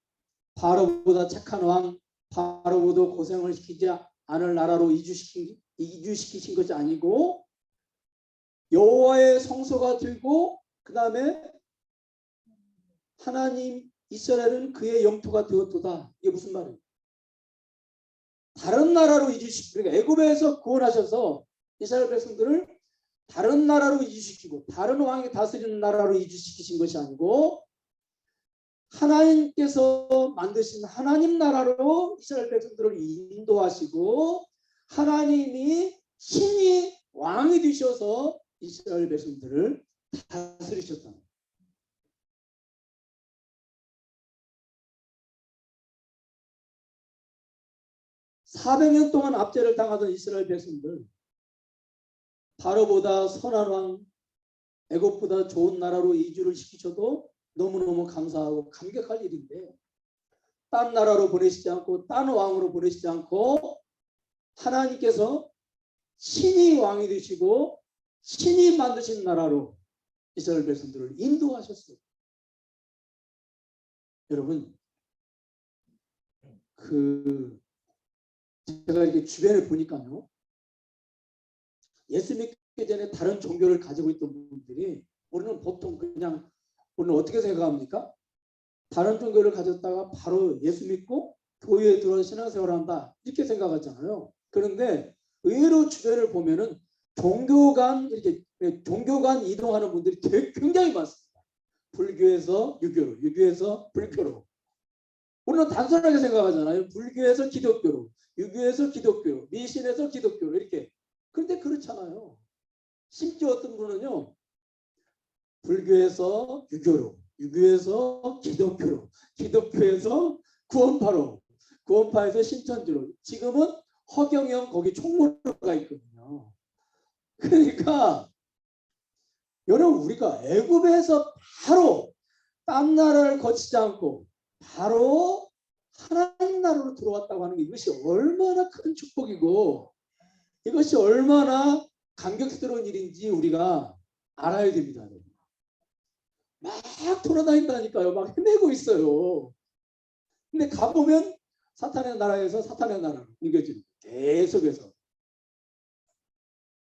바로보다 착한 왕, 바로보다 고생을 시키지 않을 나라로 이주시키신 것이 아니고 여호와의 성소가 되고 그 다음에 하나님 이스라엘은 그의 영토가 되었도다. 이게 무슨 말이에요? 다른 나라로 그러니까 애굽에서 구원하셔서 이스라엘 백성들을 다른 나라로 이주시키고 다른 왕이 다스리는 나라로 이주시키신 것이 아니고 하나님께서 만드신 하나님 나라로 이스라엘 백성들을 인도하시고 하나님이 신이 왕이 되셔서 이스라엘 백성들을 다스리셨다. 400년 동안 압제를 당하던 이스라엘 백성들, 바로보다 선한 왕, 애굽보다 좋은 나라로 이주를 시키셔도 너무너무 감사하고 감격할 일인데 딴 나라로 보내시지 않고 딴 왕으로 보내시지 않고 하나님께서 신이 왕이 되시고 신이 만드신 나라로 이스라엘 백성들을 인도하셨어요. 여러분 제가 이렇게 주변을 보니까요. 예수 믿기 전에 다른 종교를 가지고 있던 분들이 우리는 보통 그냥 우리는 어떻게 생각합니까? 다른 종교를 가졌다가 바로 예수 믿고 교회에 들어서 신앙생활을 한다 이렇게 생각하잖아요. 그런데 의외로 주변을 보면은 종교 간 이동하는 분들이 굉장히 많습니다. 불교에서 유교로, 유교에서 불교로. 우리는 단순하게 생각하잖아요. 불교에서 기독교로, 유교에서 기독교로, 미신에서 기독교로 이렇게. 그런데 그렇잖아요. 심지어 어떤 분은요. 불교에서 유교로, 유교에서 기독교로, 기독교에서 구원파로, 구원파에서 신천지로, 지금은 허경영 거기 총무로 가 있거든요. 그러니까 여러분 우리가 애굽에서 바로 딴 나라를 거치지 않고 바로 하나님 나라로 들어왔다고 하는 게 이것이 얼마나 큰 축복이고 이것이 얼마나 감격스러운 일인지 우리가 알아야 됩니다. 막 돌아다닌다니까요. 막 헤매고 있어요. 근데 가보면 사탄의 나라에서 사탄의 나라로 옮겨지는 계속해서.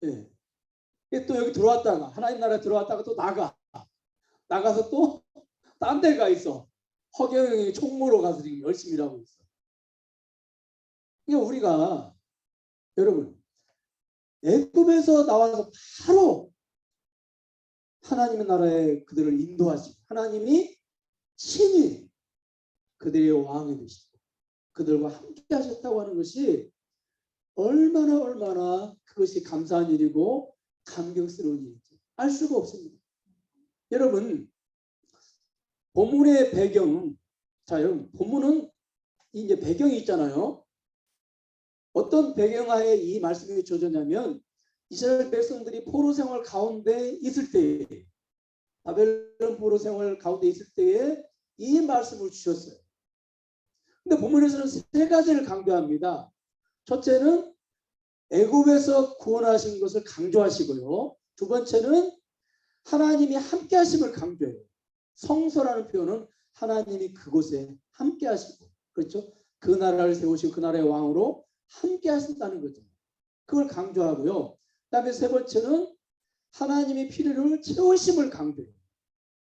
예. 또 여기 들어왔다가 하나님 나라에 들어왔다가 또 나가서 또 딴 데 가 있어. 허경영이 총무로 가서 지금 열심히 일하고 있어. 그러니까 우리가 여러분 애굽에서 나와서 바로 하나님의 나라에 그들을 인도하시고 하나님이 친히 그들의 왕이 되시고 그들과 함께 하셨다고 하는 것이 얼마나 그것이 감사한 일이고 감격스러운 일인지 알 수가 없습니다. 여러분, 본문의 배경, 자 여러분, 본문은 이제 배경이 있잖아요. 어떤 배경하에 이 말씀이 주어졌냐면 이스라엘 백성들이 포로 생활 가운데 있을 때에, 바벨론 포로 생활 가운데 있을 때에 이 말씀을 주셨어요. 근데 본문에서는 세 가지를 강조합니다. 첫째는 애굽에서 구원하신 것을 강조하시고요. 두 번째는 하나님이 함께 하심을 강조해요. 성소라는 표현은 하나님이 그곳에 함께 하시고, 그렇죠? 그 나라를 세우시고 그 나라의 왕으로 함께 하신다는 거죠. 그걸 강조하고요. 그다음에 세 번째는 하나님이 필요를 채우심을 강조해요.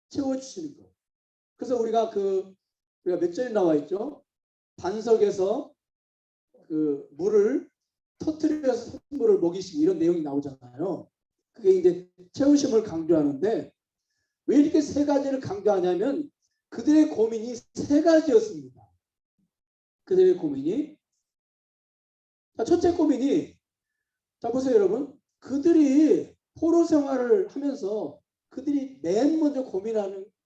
채워주시는 거. 그래서 우리가 몇 절에 나와 있죠? 반석에서 그 물을 터뜨려서 생물을 먹이시고 이런 내용이 나오잖아요. 그게 이제 채우심을 강조하는데 왜 이렇게 세 가지를 강조하냐면 그들의 고민이 세 가지였습니다. 그들의 고민이, 자, 첫째 고민이, 자 보세요 여러분, 그들이 포로 생활을 하면서 그들이 맨 먼저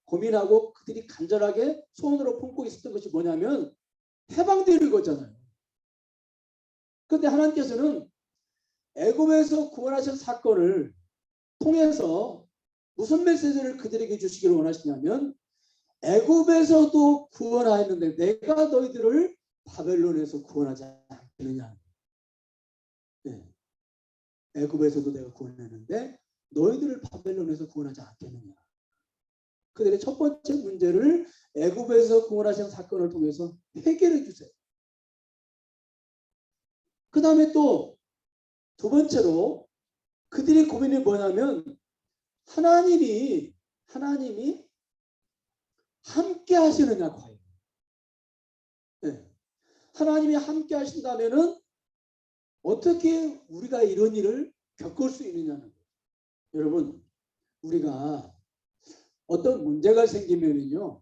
고민하고 그들이 간절하게 소원으로 품고 있었던 것이 뭐냐면 해방되는 거잖아요. 그런데 하나님께서는 애굽에서 구원하신 사건을 통해서 무슨 메시지를 그들에게 주시기를 원하시냐면 애굽에서도 구원하였는데 내가 너희들을 바벨론에서 구원하지 않겠느냐. 네. 애굽에서도 내가 구원했는데 너희들을 바벨론에서 구원하지 않겠느냐. 그들의 첫 번째 문제를 애굽에서 구원하신 사건을 통해서 해결해 주세요. 그 다음에 또 두 번째로 그들의 고민이 뭐냐면 하나님이 함께 하시느냐 과연. 네. 하나님이 함께 하신다면은 어떻게 우리가 이런 일을 겪을 수 있느냐는 거예요. 여러분, 우리가 어떤 문제가 생기면은요,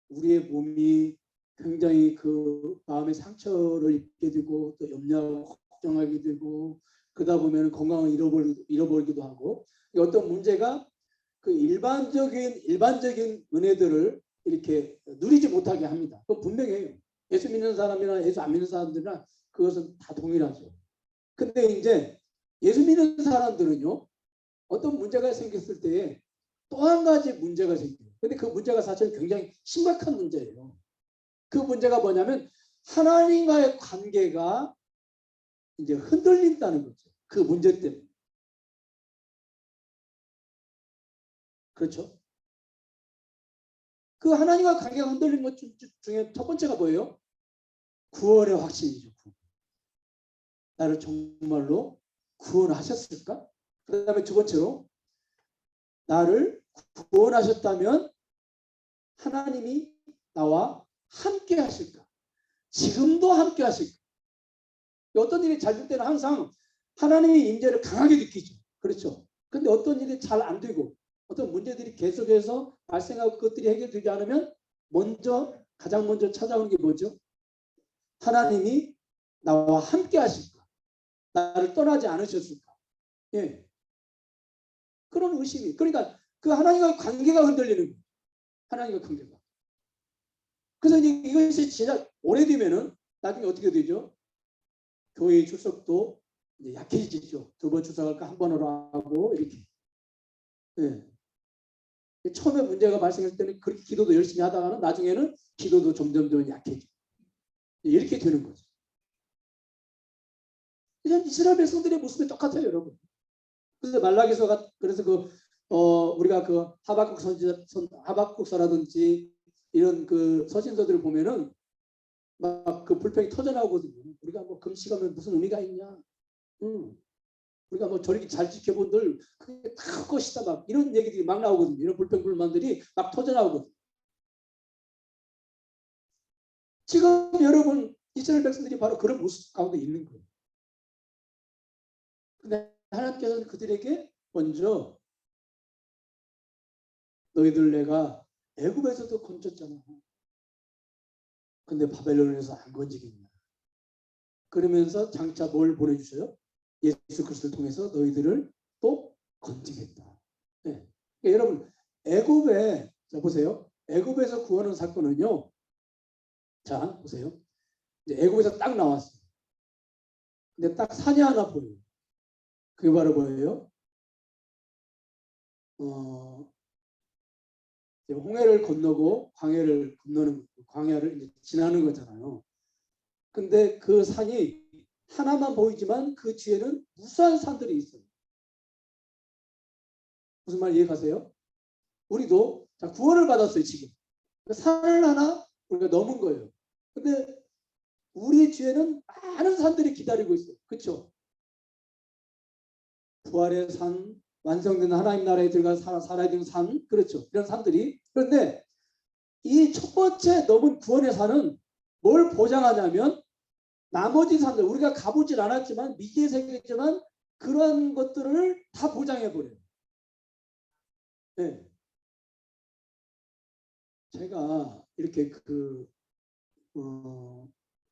우리의 몸이 굉장히 그 마음의 상처를 입게 되고 또 염려하고 걱정하게 되고 그러다 보면 건강을 잃어버리기도 하고 어떤 문제가 그 일반적인 은혜들을 이렇게 누리지 못하게 합니다. 그건 분명해요. 예수 믿는 사람이나 예수 안 믿는 사람들이나 그것은 다 동일하죠. 근데 이제 예수 믿는 사람들은요, 어떤 문제가 생겼을 때에 또 한 가지 문제가 생겨요. 근데 그 문제가 사실 굉장히 심각한 문제예요. 그 문제가 뭐냐면 하나님과의 관계가 이제 흔들린다는 거죠. 그 문제 때문에. 그렇죠? 그 하나님과 관계가 흔들린 것 중에 첫 번째가 뭐예요? 구원의 확신이죠. 나를 정말로 구원하셨을까? 그 다음에 두 번째로 나를 구원하셨다면 하나님이 나와 함께 하실까? 지금도 함께 하실까? 어떤 일이 잘 될 때는 항상 하나님의 임재를 강하게 느끼죠. 그렇죠? 근데 어떤 일이 잘 안 되고 어떤 문제들이 계속해서 발생하고 그것들이 해결되지 않으면 가장 먼저 찾아오는 게 뭐죠? 하나님이 나와 함께 하실까? 나를 떠나지 않으셨을까? 예. 그런 의심이. 그러니까 그 하나님과 관계가 흔들리는 거예요. 하나님과 관계가. 그래서 이것이 진짜 오래되면은 나중에 어떻게 되죠? 교회 출석도 이제 약해지죠. 두 번 출석할까 한 번으로 하고 이렇게. 예. 처음에 문제가 발생했을 때는 그렇게 기도도 열심히 하다가는 나중에는 기도도 점점 약해지고 이렇게 되는 거죠. 그냥 이스라엘 백성들의 모습이 똑같아요, 여러분. 그래서 말라기서가 그래서 우리가 그 하박국서라든지 이런 그 서신서들을 보면은 막 그 불평이 터져 나오거든요. 우리가 뭐 금식하면 무슨 의미가 있냐? 우리가 뭐 저렇게 잘 지켜본들 그게 다 것이다 막 이런 얘기들이 막 나오거든요. 이런 불평불만들이 막 터져 나오거든요. 지금 여러분 이스라엘 백성들이 바로 그런 모습 가운데 있는 거예요. 근데 하나님께서는 그들에게 먼저 너희들 내가 애굽에서도 건졌잖아. 근데 바벨론에서 안 건지겠냐. 그러면서 장차 뭘 보내주셔요? 예수 그리스도를 통해서 너희들을 또 건지겠다. 네. 그러니까 여러분 애굽에 자 보세요. 애굽에서 구하는 사건은요. 자 보세요. 이제 애굽에서 딱 나왔어요. 근데 딱 산이 하나 보여요. 그게 바로 뭐예요? 홍해를 건너고 광야를 건너는 광야를 이제 지나는 거잖아요. 근데 그 산이 하나만 보이지만 그 뒤에는 무수한 산들이 있어요. 무슨 말 이해가세요? 우리도 자 구원을 받았어요 지금. 산을 하나 우리가 넘은 거예요. 근데 우리 뒤에는 많은 산들이 기다리고 있어요. 그렇죠? 부활의 산, 완성된 하나님 나라에 들어가 살아야 되는 산, 그렇죠? 이런 산들이. 그런데 이 첫 번째 넘은 구원의 산은 뭘 보장하냐면 나머지 산들 우리가 가보질 않았지만 미지의 세계지만 그런 것들을 다 보장해 버려요. 네. 제가 이렇게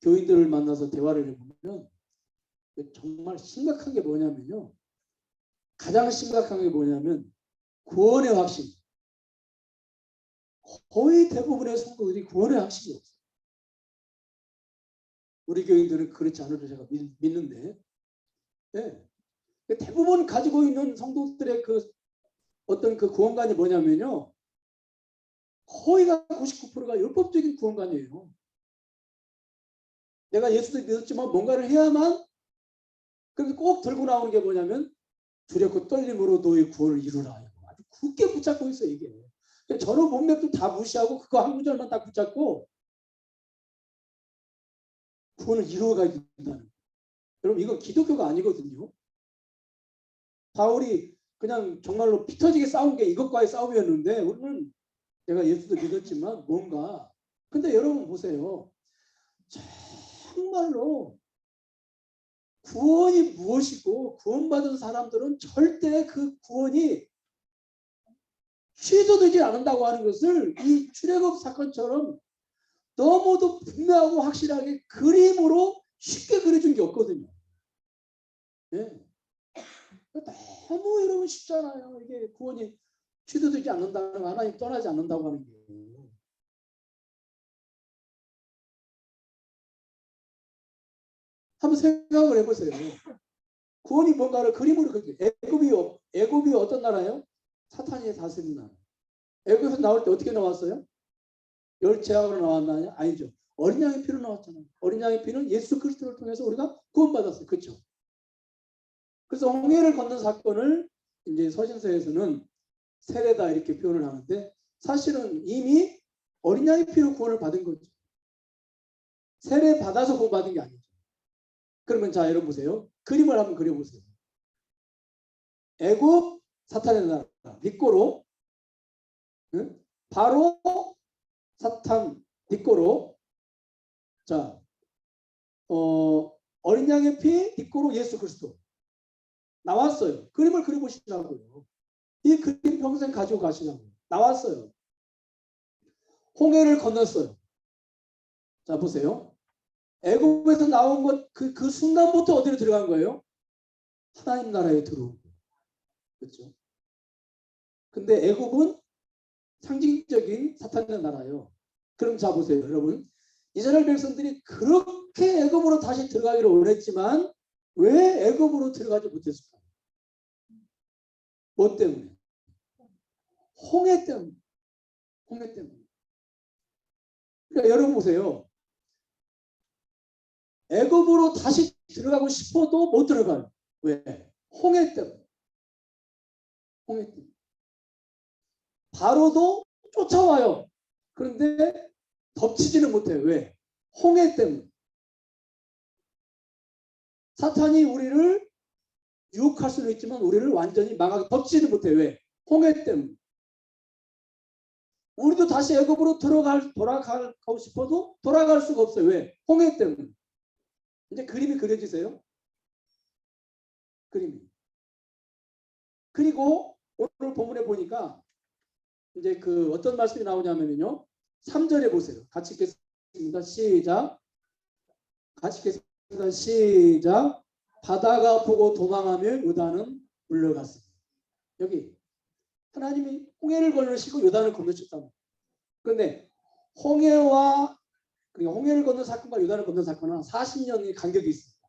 교인들을 만나서 대화를 해보면 정말 심각한 게 뭐냐면요. 가장 심각한 게 뭐냐면 구원의 확신. 거의 대부분의 성도들이 구원의 확신이 없어요. 우리 교인들은 그렇지 않아도 제가 믿는데 네. 대부분 가지고 있는 성도들의 어떤 구원관이 뭐냐면요. 거의가 99%가 율법적인 구원관이에요. 내가 예수도 믿었지만 뭔가를 해야만 그래서 꼭 들고 나오는 게 뭐냐면 두렵고 떨림으로 너의 구원을 이루라. 아주 굳게 붙잡고 있어요 이게. 저런 문맥도 다 무시하고 그거 한 구절만 딱 붙잡고 구원을 이루어가야 된다는. 여러분 이건 기독교가 아니거든요. 바울이 그냥 정말로 피 터지게 싸운 게 이것과의 싸움이었는데 우리는 내가 예수도 믿었지만 뭔가 근데 여러분 보세요. 정말로 구원이 무엇이고 구원받은 사람들은 절대 그 구원이 취소되지 않는다고 하는 것을 이 출애굽 사건처럼 너무도 분명하고 확실하게 그림으로 쉽게 그려준 게 없거든요. 네. 너무 여러분 쉽잖아요. 이게 구원이 취소되지 않는다는 거 하나님 떠나지 않는다고 하는 게. 한번 생각을 해보세요. 구원이 뭔가를 그림으로 그리죠. 애굽이 어떤 나라예요? 사탄이 다스리는 나라. 애굽에서 나올 때 어떻게 나왔어요? 열제하고 나왔나요? 아니죠. 어린 양의 피로 나왔잖아요. 어린 양의 피는 예수 그리스도를 통해서 우리가 구원받았어요. 그렇죠? 그래서 홍해를 건넌 사건을 이제 서신서에서는 세례다 이렇게 표현을 하는데 사실은 이미 어린 양의 피로 구원을 받은 거죠. 세례 받아서 구원받은 게 아니죠. 그러면 자 여러분 보세요. 그림을 한번 그려보세요. 애굽 사탄의 나라 니꼬로 응? 바로 사탄 니꼬로 자 어린 양의 피 니꼬로 예수 그리스도 나왔어요. 그림을 그려보시라고요. 이 그림 평생 가지고 가시라고요. 나왔어요. 홍해를 건넜어요. 자 보세요. 애굽에서 나온 것 그 순간부터 어디로 들어간 거예요? 하나님 나라에 들어온 거예요. 그렇죠? 근데 애굽은 상징적인 사탄의 나라예요. 그럼 자 보세요. 여러분. 이스라엘 백성들이 그렇게 애굽으로 다시 들어가기를 원했지만 왜 애굽으로 들어가지 못했을까? 뭐 때문에? 홍해 때문에. 홍해 때문에. 그러니까 여러분 보세요. 애굽으로 다시 들어가고 싶어도 못 들어가요. 왜? 홍해 때문에. 홍해 때문에. 바로도 쫓아와요. 그런데 덮치지는 못해요. 왜? 홍해 때문에. 사탄이 우리를 유혹할 수는 있지만 우리를 완전히 망하게 덮치지는 못해요. 왜? 홍해 때문에. 우리도 다시 애굽으로 돌아가고 싶어도 돌아갈 수가 없어요. 왜? 홍해 때문에. 이제 그림이 그려지세요. 그림이. 그리고 오늘 본문에 보니까 이제 어떤 말씀이 나오냐면요. 3절에 보세요. 같이 읽겠습니다. 읽겠습니다. 시작. 같이 읽겠습니다. 시작. 바다가 보고 도망하며 요단은 물러갔습니다. 여기 하나님이 홍해를 건너시고 요단을 건너셨다. 그런데 홍해와 그러니까 홍해를 건넌 사건과 요단을 건넌 사건은 40년의 간격이 있습니다.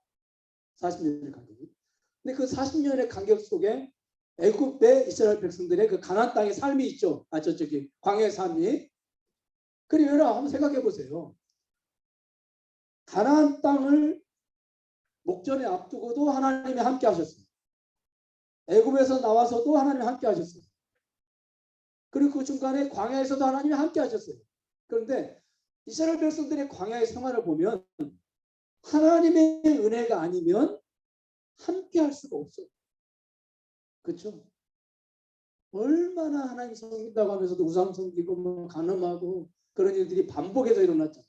40년의 간격이. 근데 그 40년의 간격 속에 애굽의 이스라엘 백성들의 그 가나안 땅의 삶이 있죠. 저기 광야의 삶이. 그러면 한번 생각해 보세요. 가나안 땅을 목전에 앞두고도 하나님이 함께 하셨습니다. 애굽에서 나와서도 하나님이 함께 하셨어요. 그리고 그 중간에 광야에서도 하나님이 함께 하셨어요. 그런데 이스라엘 백성들의 광야의 생활을 보면 하나님의 은혜가 아니면 함께 할 수가 없어요. 그렇죠? 얼마나 하나님 섬긴다고 하면서도 우상 섬기고 뭐 간음하고 그런 일들이 반복해서 일어났잖아요.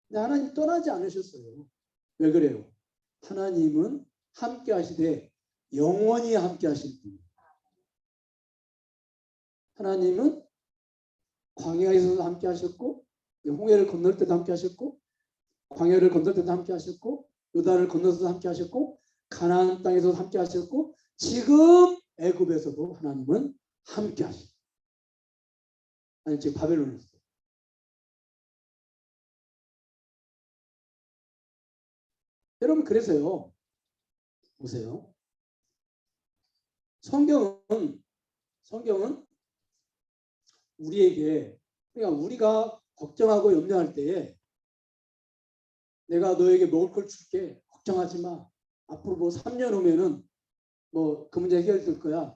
근데 하나님 떠나지 않으셨어요. 왜 그래요? 하나님은 함께 하시되 영원히 함께 하실 분이에요. 하나님은 광야에서도 함께 하셨고 홍해를 건널 때도 함께 하셨고 광야를 건널 때도 함께 하셨고 요단을 건너서도 함께 하셨고 가나안 땅에서도 함께 하셨고 지금 애굽에서도 하나님은 함께 하십니다. 아니 지금 바벨론에서. 여러분 그래서요. 보세요. 성경은 우리에게 그러니까 우리가 걱정하고 염려할 때에 내가 너에게 먹을 걸 줄게. 걱정하지 마. 앞으로 뭐 3년 후면은 뭐 그 문제 해결될 거야.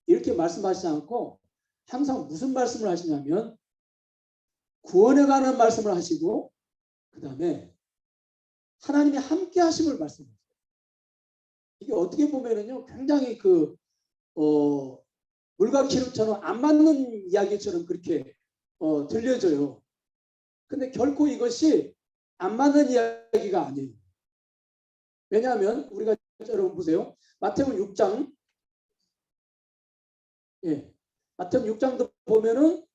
이렇게 말씀하시지 않고 항상 무슨 말씀을 하시냐면 구원에 관한 말씀을 하시고 그 다음에 하나님이 함께 하심을 말씀하세요. 이게 어떻게 보면은요 굉장히 물과 기름처럼 안 맞는 이야기처럼 그렇게 들려져요. 근데 결코 이것이 안 맞는 이야기가 아니에요. 왜냐하면 우리가 여러분 보세요. 마태복음 6장 마태복음 6장도 보면은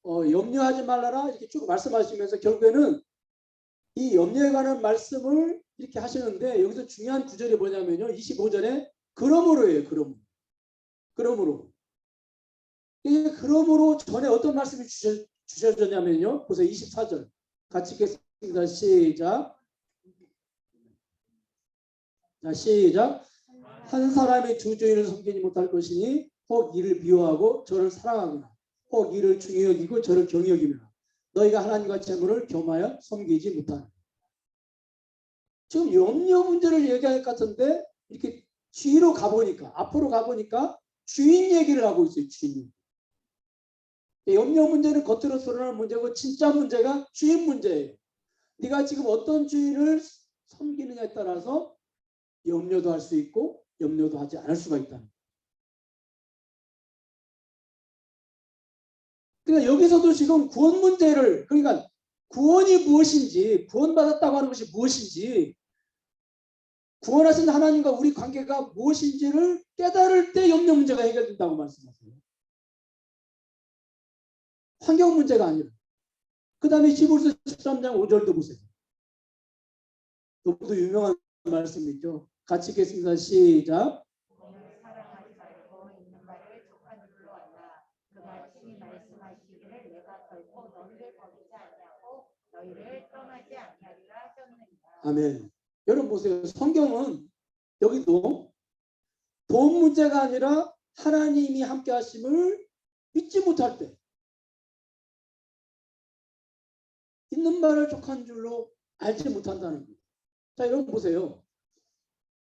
염려하지 말라라 이렇게 쭉 말씀하시면서 결국에는 이 염려에 관한 말씀을 이렇게 하시는데 여기서 중요한 구절이 뭐냐면요. 25절에 그러므로예요. 그러므로. 이게 그러므로 전에 어떤 말씀이 주셔졌냐면요. 보세요. 24절. 같이 읽겠습니다. 시작. 자, 시작. 한 사람이 두 주인을 섬기지 못할 것이니 혹 이를 미워하고 저를 사랑하거나 혹 이를 중히 여기고 저를 경히 여기며 너희가 하나님과 재물을 겸하여 섬기지 못하는. 지금 염려 문제를 얘기할 것 같은데 이렇게 뒤로 가보니까 앞으로 가보니까 주인 얘기를 하고 있어요. 주인. 염려 문제는 겉으로 드러나는 문제고 진짜 문제가 주인 문제예요. 네가 지금 어떤 주인을 섬기느냐에 따라서 염려도 할 수 있고 염려도 하지 않을 수가 있다. 그러니까 여기서도 지금 구원 문제를 그러니까 구원이 무엇인지 구원받았다고 하는 것이 무엇인지 구원하신 하나님과 우리 관계가 무엇인지를 깨달을 때 염려 문제가 해결된다고 말씀하세요. 환경 문제가 아니라. 그 다음에 히브리서 13장 5절도 보세요. 너무도 유명한 말씀이죠. 같이 읽겠습니다. 시작. 사랑하지 말고 있는 바를 족한 줄로 알라. 그가 친히 말씀하시기를 내가 결코 너희를 버리지 아니하고 너희를 떠나지 아니하리라 하셨느니라. 아멘. 여러분 보세요. 성경은 여기도 돈 문제가 아니라 하나님이 함께 하심을 믿지 못할 때 있는 바를 족한 줄로 알지 못한다는 거예요. 자, 여러분 보세요.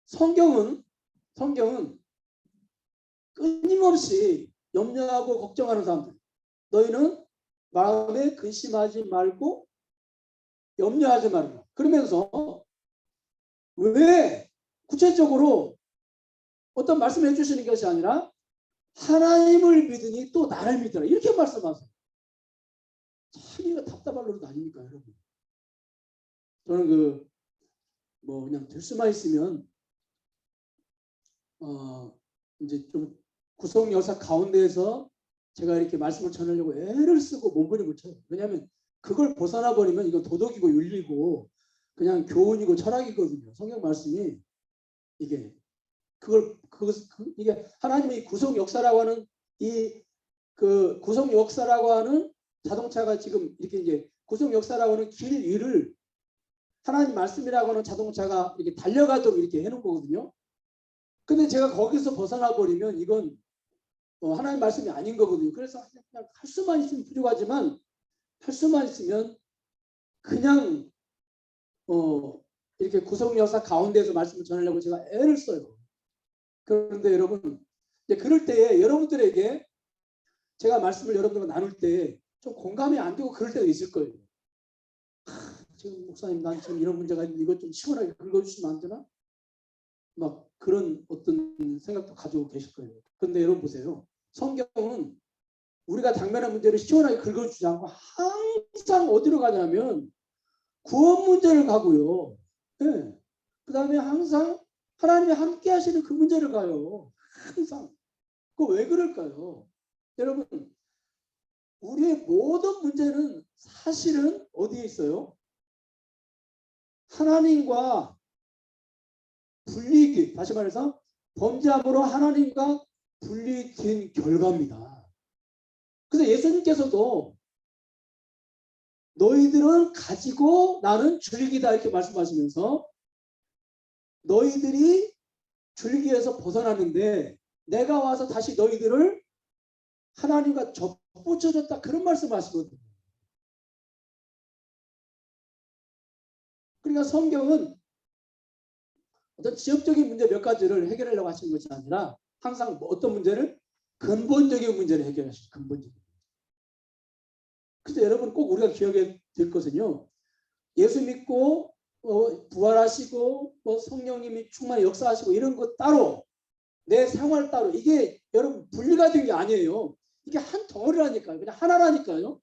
성경은 끊임없이 염려하고 걱정하는 사람들. 너희는 마음에 근심하지 말고 염려하지 말라. 그러면서 왜 구체적으로 어떤 말씀을 해주시는 것이 아니라 하나님을 믿으니 또 나를 믿으라. 이렇게 말씀하세요. 참 이거 답답할 노릇 아닙니까, 여러분? 저는 그냥 될 수만 있으면 이제 좀 구성 여사 가운데에서 제가 이렇게 말씀을 전하려고 애를 쓰고 몸부림을 쳐요. 왜냐하면 그걸 벗어나 버리면 이건 도덕이고 윤리고 그냥 교훈이고 철학이거든요. 성경 말씀이 이게 이게 하나님의 구속 역사라고 하는 그 구속 역사라고 하는 자동차가 지금 이렇게 이제 구속 역사라고 하는 길 위를 하나님 말씀이라고 하는 자동차가 이렇게 달려가도록 이렇게 해놓은 거거든요. 근데 제가 거기서 벗어나 버리면 이건 하나님 말씀이 아닌 거거든요. 그래서 그냥 할 수만 있으면 부족하지만 할 수만 있으면 그냥 이렇게 구속 역사 가운데서 말씀을 전하려고 제가 애를 써요. 그런데 여러분 이제 그럴 때에 여러분들에게 제가 말씀을 여러분들과 나눌 때 좀 공감이 안 되고 그럴 때가 있을 거예요. 지금 목사님 난 지금 이런 문제가 있는데 이것 좀 시원하게 긁어주시면 안 되나? 막 그런 어떤 생각도 가지고 계실 거예요. 그런데 여러분 보세요. 성경은 우리가 당면한 문제를 시원하게 긁어주지 않고 항상 어디로 가냐면 구원 문제를 가고요. 네. 그 다음에 항상 하나님이 함께 하시는 그 문제를 가요. 항상. 그거 왜 그럴까요? 여러분 우리의 모든 문제는 사실은 어디에 있어요? 하나님과 분리기, 다시 말해서 범죄함으로 하나님과 분리된 결과입니다. 그래서 예수님께서도 너희들은 가지고 나는 줄기다 이렇게 말씀하시면서 너희들이 줄기에서 벗어났는데 내가 와서 다시 너희들을 하나님과 접붙여줬다 그런 말씀하시거든요. 그러니까 성경은 어떤 지역적인 문제 몇 가지를 해결하려고 하시는 것이 아니라 항상 어떤 문제를 근본적인 문제를 해결하시는 근본적인 문제. 그래서 여러분 꼭 우리가 기억해야 될 것은요. 예수 믿고 부활하시고 성령님이 충만히 역사하시고 이런 것 따로 내 생활 따로 이게 여러분 분리가 된 게 아니에요. 이게 한 덩어리라니까요. 그냥 하나라니까요.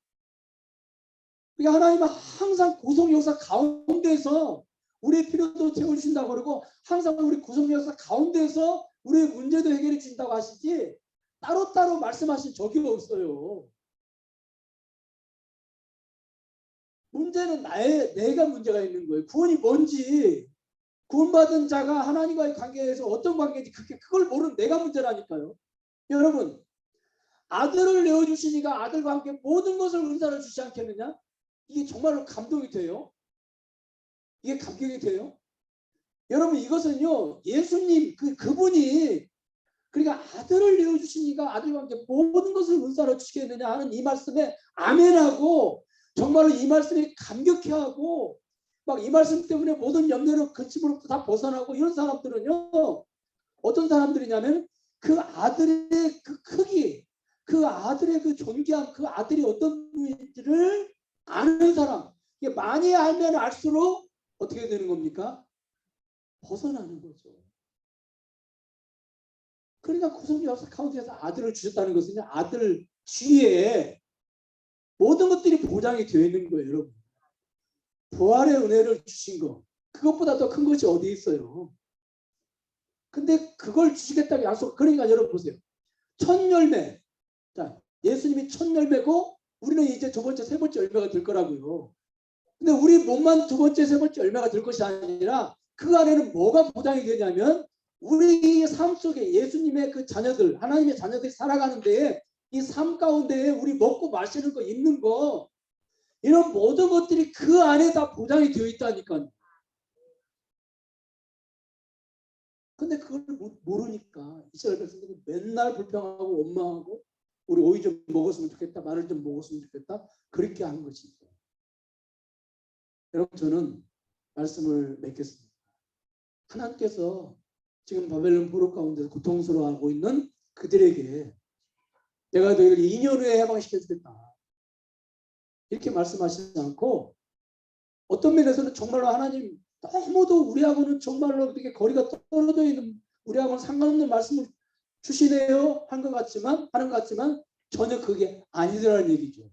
그러니까 하나님은 항상 구속 역사 가운데서 우리의 필요도 채워주신다고 그러고 항상 우리 구속 역사 가운데서 우리의 문제도 해결해 주신다고 하시지 따로따로 말씀하신 적이 없어요. 문제는 내가 문제가 있는 거예요. 구원이 뭔지 구원받은 자가 하나님과의 관계에서 어떤 관계인지 그걸 모르는 내가 문제라니까요. 여러분 아들을 내어주시니까 아들과 함께 모든 것을 은사를 주지 않겠느냐? 이게 정말로 감동이 돼요. 이게 감격이 돼요. 여러분 이것은요 예수님 그분이 그러니까 아들을 내어주시니까 아들과 함께 모든 것을 은사로 주시겠느냐 하는 이 말씀에 아멘하고 정말로 이 말씀에 감격해하고 막 이 말씀 때문에 모든 염려를 근심으로부터 다 벗어나고 이런 사람들은요 어떤 사람들이냐면 그 아들의 그 크기 그 아들의 그 존귀함 그 아들이 어떤 분인지를 아는 사람 이게 많이 알면 알수록 어떻게 되는 겁니까? 벗어나는 거죠. 그러니까 구속 역사 가운데서 아들을 주셨다는 것은 아들 뒤에 모든 것들이 보장이 되어 있는 거예요. 여러분. 부활의 은혜를 주신 거 그것보다 더 큰 것이 어디 있어요. 근데 그걸 주시겠다고 약속. 그러니까 여러분 보세요. 첫 열매. 자, 예수님이 첫 열매고 우리는 이제 두 번째 세 번째 열매가 될 거라고요. 근데 우리 몸만 두 번째 세 번째 열매가 될 것이 아니라 그 안에는 뭐가 보장이 되냐면 우리 삶 속에 예수님의 그 자녀들 하나님의 자녀들이 살아가는 데에 이 삶 가운데에 우리 먹고 마시는 거 입는 거 이런 모든 것들이 그 안에 다 보장이 되어 있다니까요. 근데 그걸 모르니까 이스라엘 백성들은 맨날 불평하고 원망하고 우리 오이 좀 먹었으면 좋겠다 마늘 좀 먹었으면 좋겠다 그렇게 하는 것이죠. 여러분 저는 말씀을 맺겠습니다. 하나님께서 지금 바벨론 포로 가운데서 고통스러워하고 있는 그들에게 내가 너희를 2년 후에 해방시켜주겠다 이렇게 말씀하시지 않고 어떤 면에서는 정말로 하나님 너무도 우리하고는 정말로 그렇게 거리가 떨어져 있는 우리하고는 상관없는 말씀을 주시네요 하는 것 같지만 전혀 그게 아니더라는 얘기죠.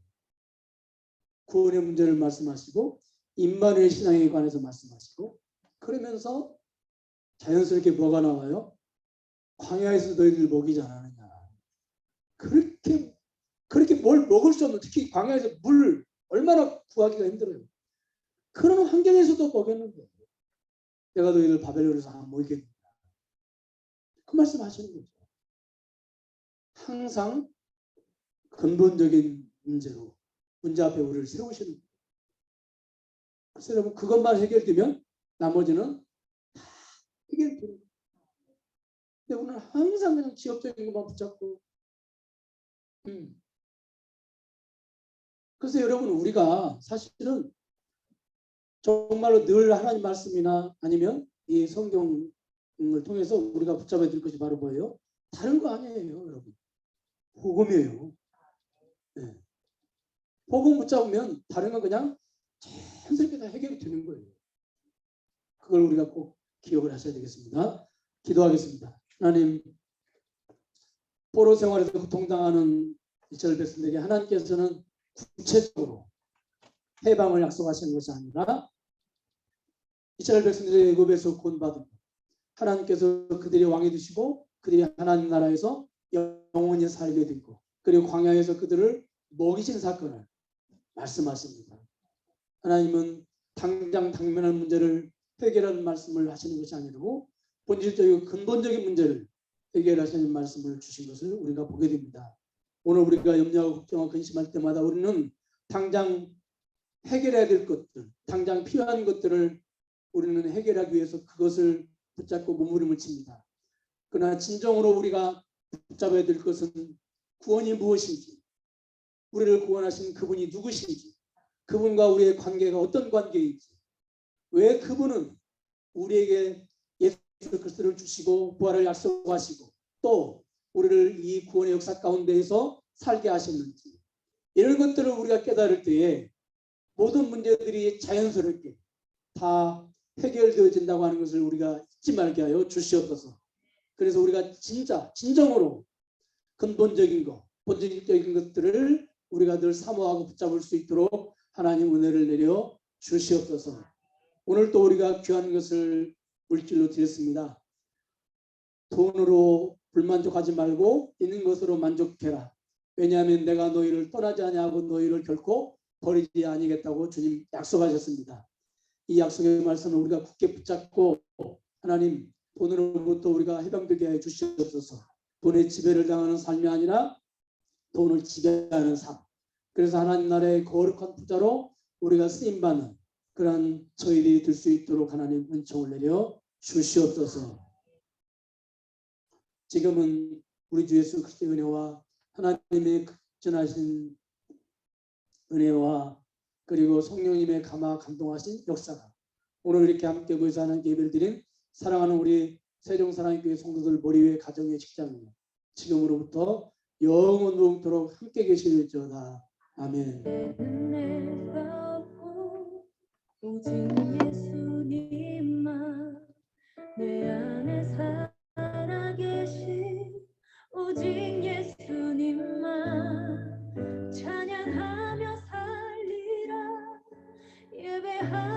구원의 문제를 말씀하시고 임마누엘 신앙에 관해서 말씀하시고 그러면서 자연스럽게 뭐가 나와요? 광야에서 너희들 먹이지 않았느냐. 그렇게 뭘 먹을 수 없는 특히 광야에서 물 얼마나 구하기가 힘들어요. 그런 환경에서도 먹였는데 내가 너희를 바벨론에서 안 모이겠느냐. 그 말씀 하시는 거죠. 항상 근본적인 문제로 문제 앞에 우리를 세우시는 거예요. 그래서 여러분 그것만 해결되면 나머지는 다 해결되는 거예요. 근데 우리는 항상 그냥 지역적인 것만 붙잡고 그래서 여러분 우리가 사실은 정말로 늘 하나님 말씀이나 아니면 이 성경을 통해서 우리가 붙잡아야 될 것이 바로 뭐예요? 다른 거 아니에요, 여러분. 복음이에요. 네. 복음 붙잡으면 다른 건 그냥 자연스럽게 다 해결이 되는 거예요. 그걸 우리가 꼭 기억을 하셔야 되겠습니다. 기도하겠습니다. 하나님, 포로 생활에서 고통당하는 이스라엘 백성들에게 하나님께서는 구체적으로 해방을 약속하시는 것이 아니라 이스라엘 백성들의 애굽에서 구원받은 하나님께서 그들이 왕이 되시고 그들이 하나님 나라에서 영원히 살게 되고 그리고 광야에서 그들을 먹이신 사건을 말씀하십니다. 하나님은 당장 당면한 문제를 해결하는 말씀을 하시는 것이 아니고 본질적이고 근본적인 문제를 해결하시는 말씀을 주신 것을 우리가 보게 됩니다. 오늘 우리가 염려하고 걱정하고 근심할 때마다 우리는 당장 해결해야 될 것들, 당장 필요한 것들을 우리는 해결하기 위해서 그것을 붙잡고 몸부림을 칩니다. 그러나 진정으로 우리가 붙잡아야 될 것은 구원이 무엇인지, 우리를 구원하신 그분이 누구신지, 그분과 우리의 관계가 어떤 관계인지, 왜 그분은 우리에게 예수 그리스도를 주시고 부활을 약속하시고 또 우리를 이 구원의 역사 가운데에서 살게 하셨는지, 이런 것들을 우리가 깨달을 때에 모든 문제들이 자연스럽게 다 해결되어진다고 하는 것을 우리가 잊지 말게 하여 주시옵소서. 그래서 우리가 진정으로 근본적인 것, 본질적인 것들을 우리가 늘 사모하고 붙잡을 수 있도록 하나님 은혜를 내려 주시옵소서. 오늘 또 우리가 귀한 것을 물질로 드렸습니다. 돈으로 불만족하지 말고 있는 것으로 만족해라. 왜냐하면 내가 너희를 떠나지 아니하고 너희를 결코 버리지 아니겠다고 주님 약속하셨습니다. 이 약속의 말씀을 우리가 굳게 붙잡고 하나님 돈으로부터 우리가 해방되게 해 주시옵소서. 돈의 지배를 당하는 삶이 아니라 돈을 지배하는 삶. 그래서 하나님 나라의 거룩한 부자로 우리가 쓰임받는 그런 저희들이 될 수 있도록 하나님 은총을 내려 주시옵소서. 지금은 우리 주 예수 그리스도의 은혜와 하나님의 극전하신 은혜와 그리고 성령님의 감동하신 역사가 오늘 이렇게 함께 모여서 하나님께 예배를 드린 사랑하는 우리 세종사랑교회 성도들 머리 위에 가정의 직장에 지금으로부터 영원토록 함께 계시리로다. 아멘. 오직 예수님만 내 안에 살아계신 오직 예수님만 찬양하며 살리라 예배하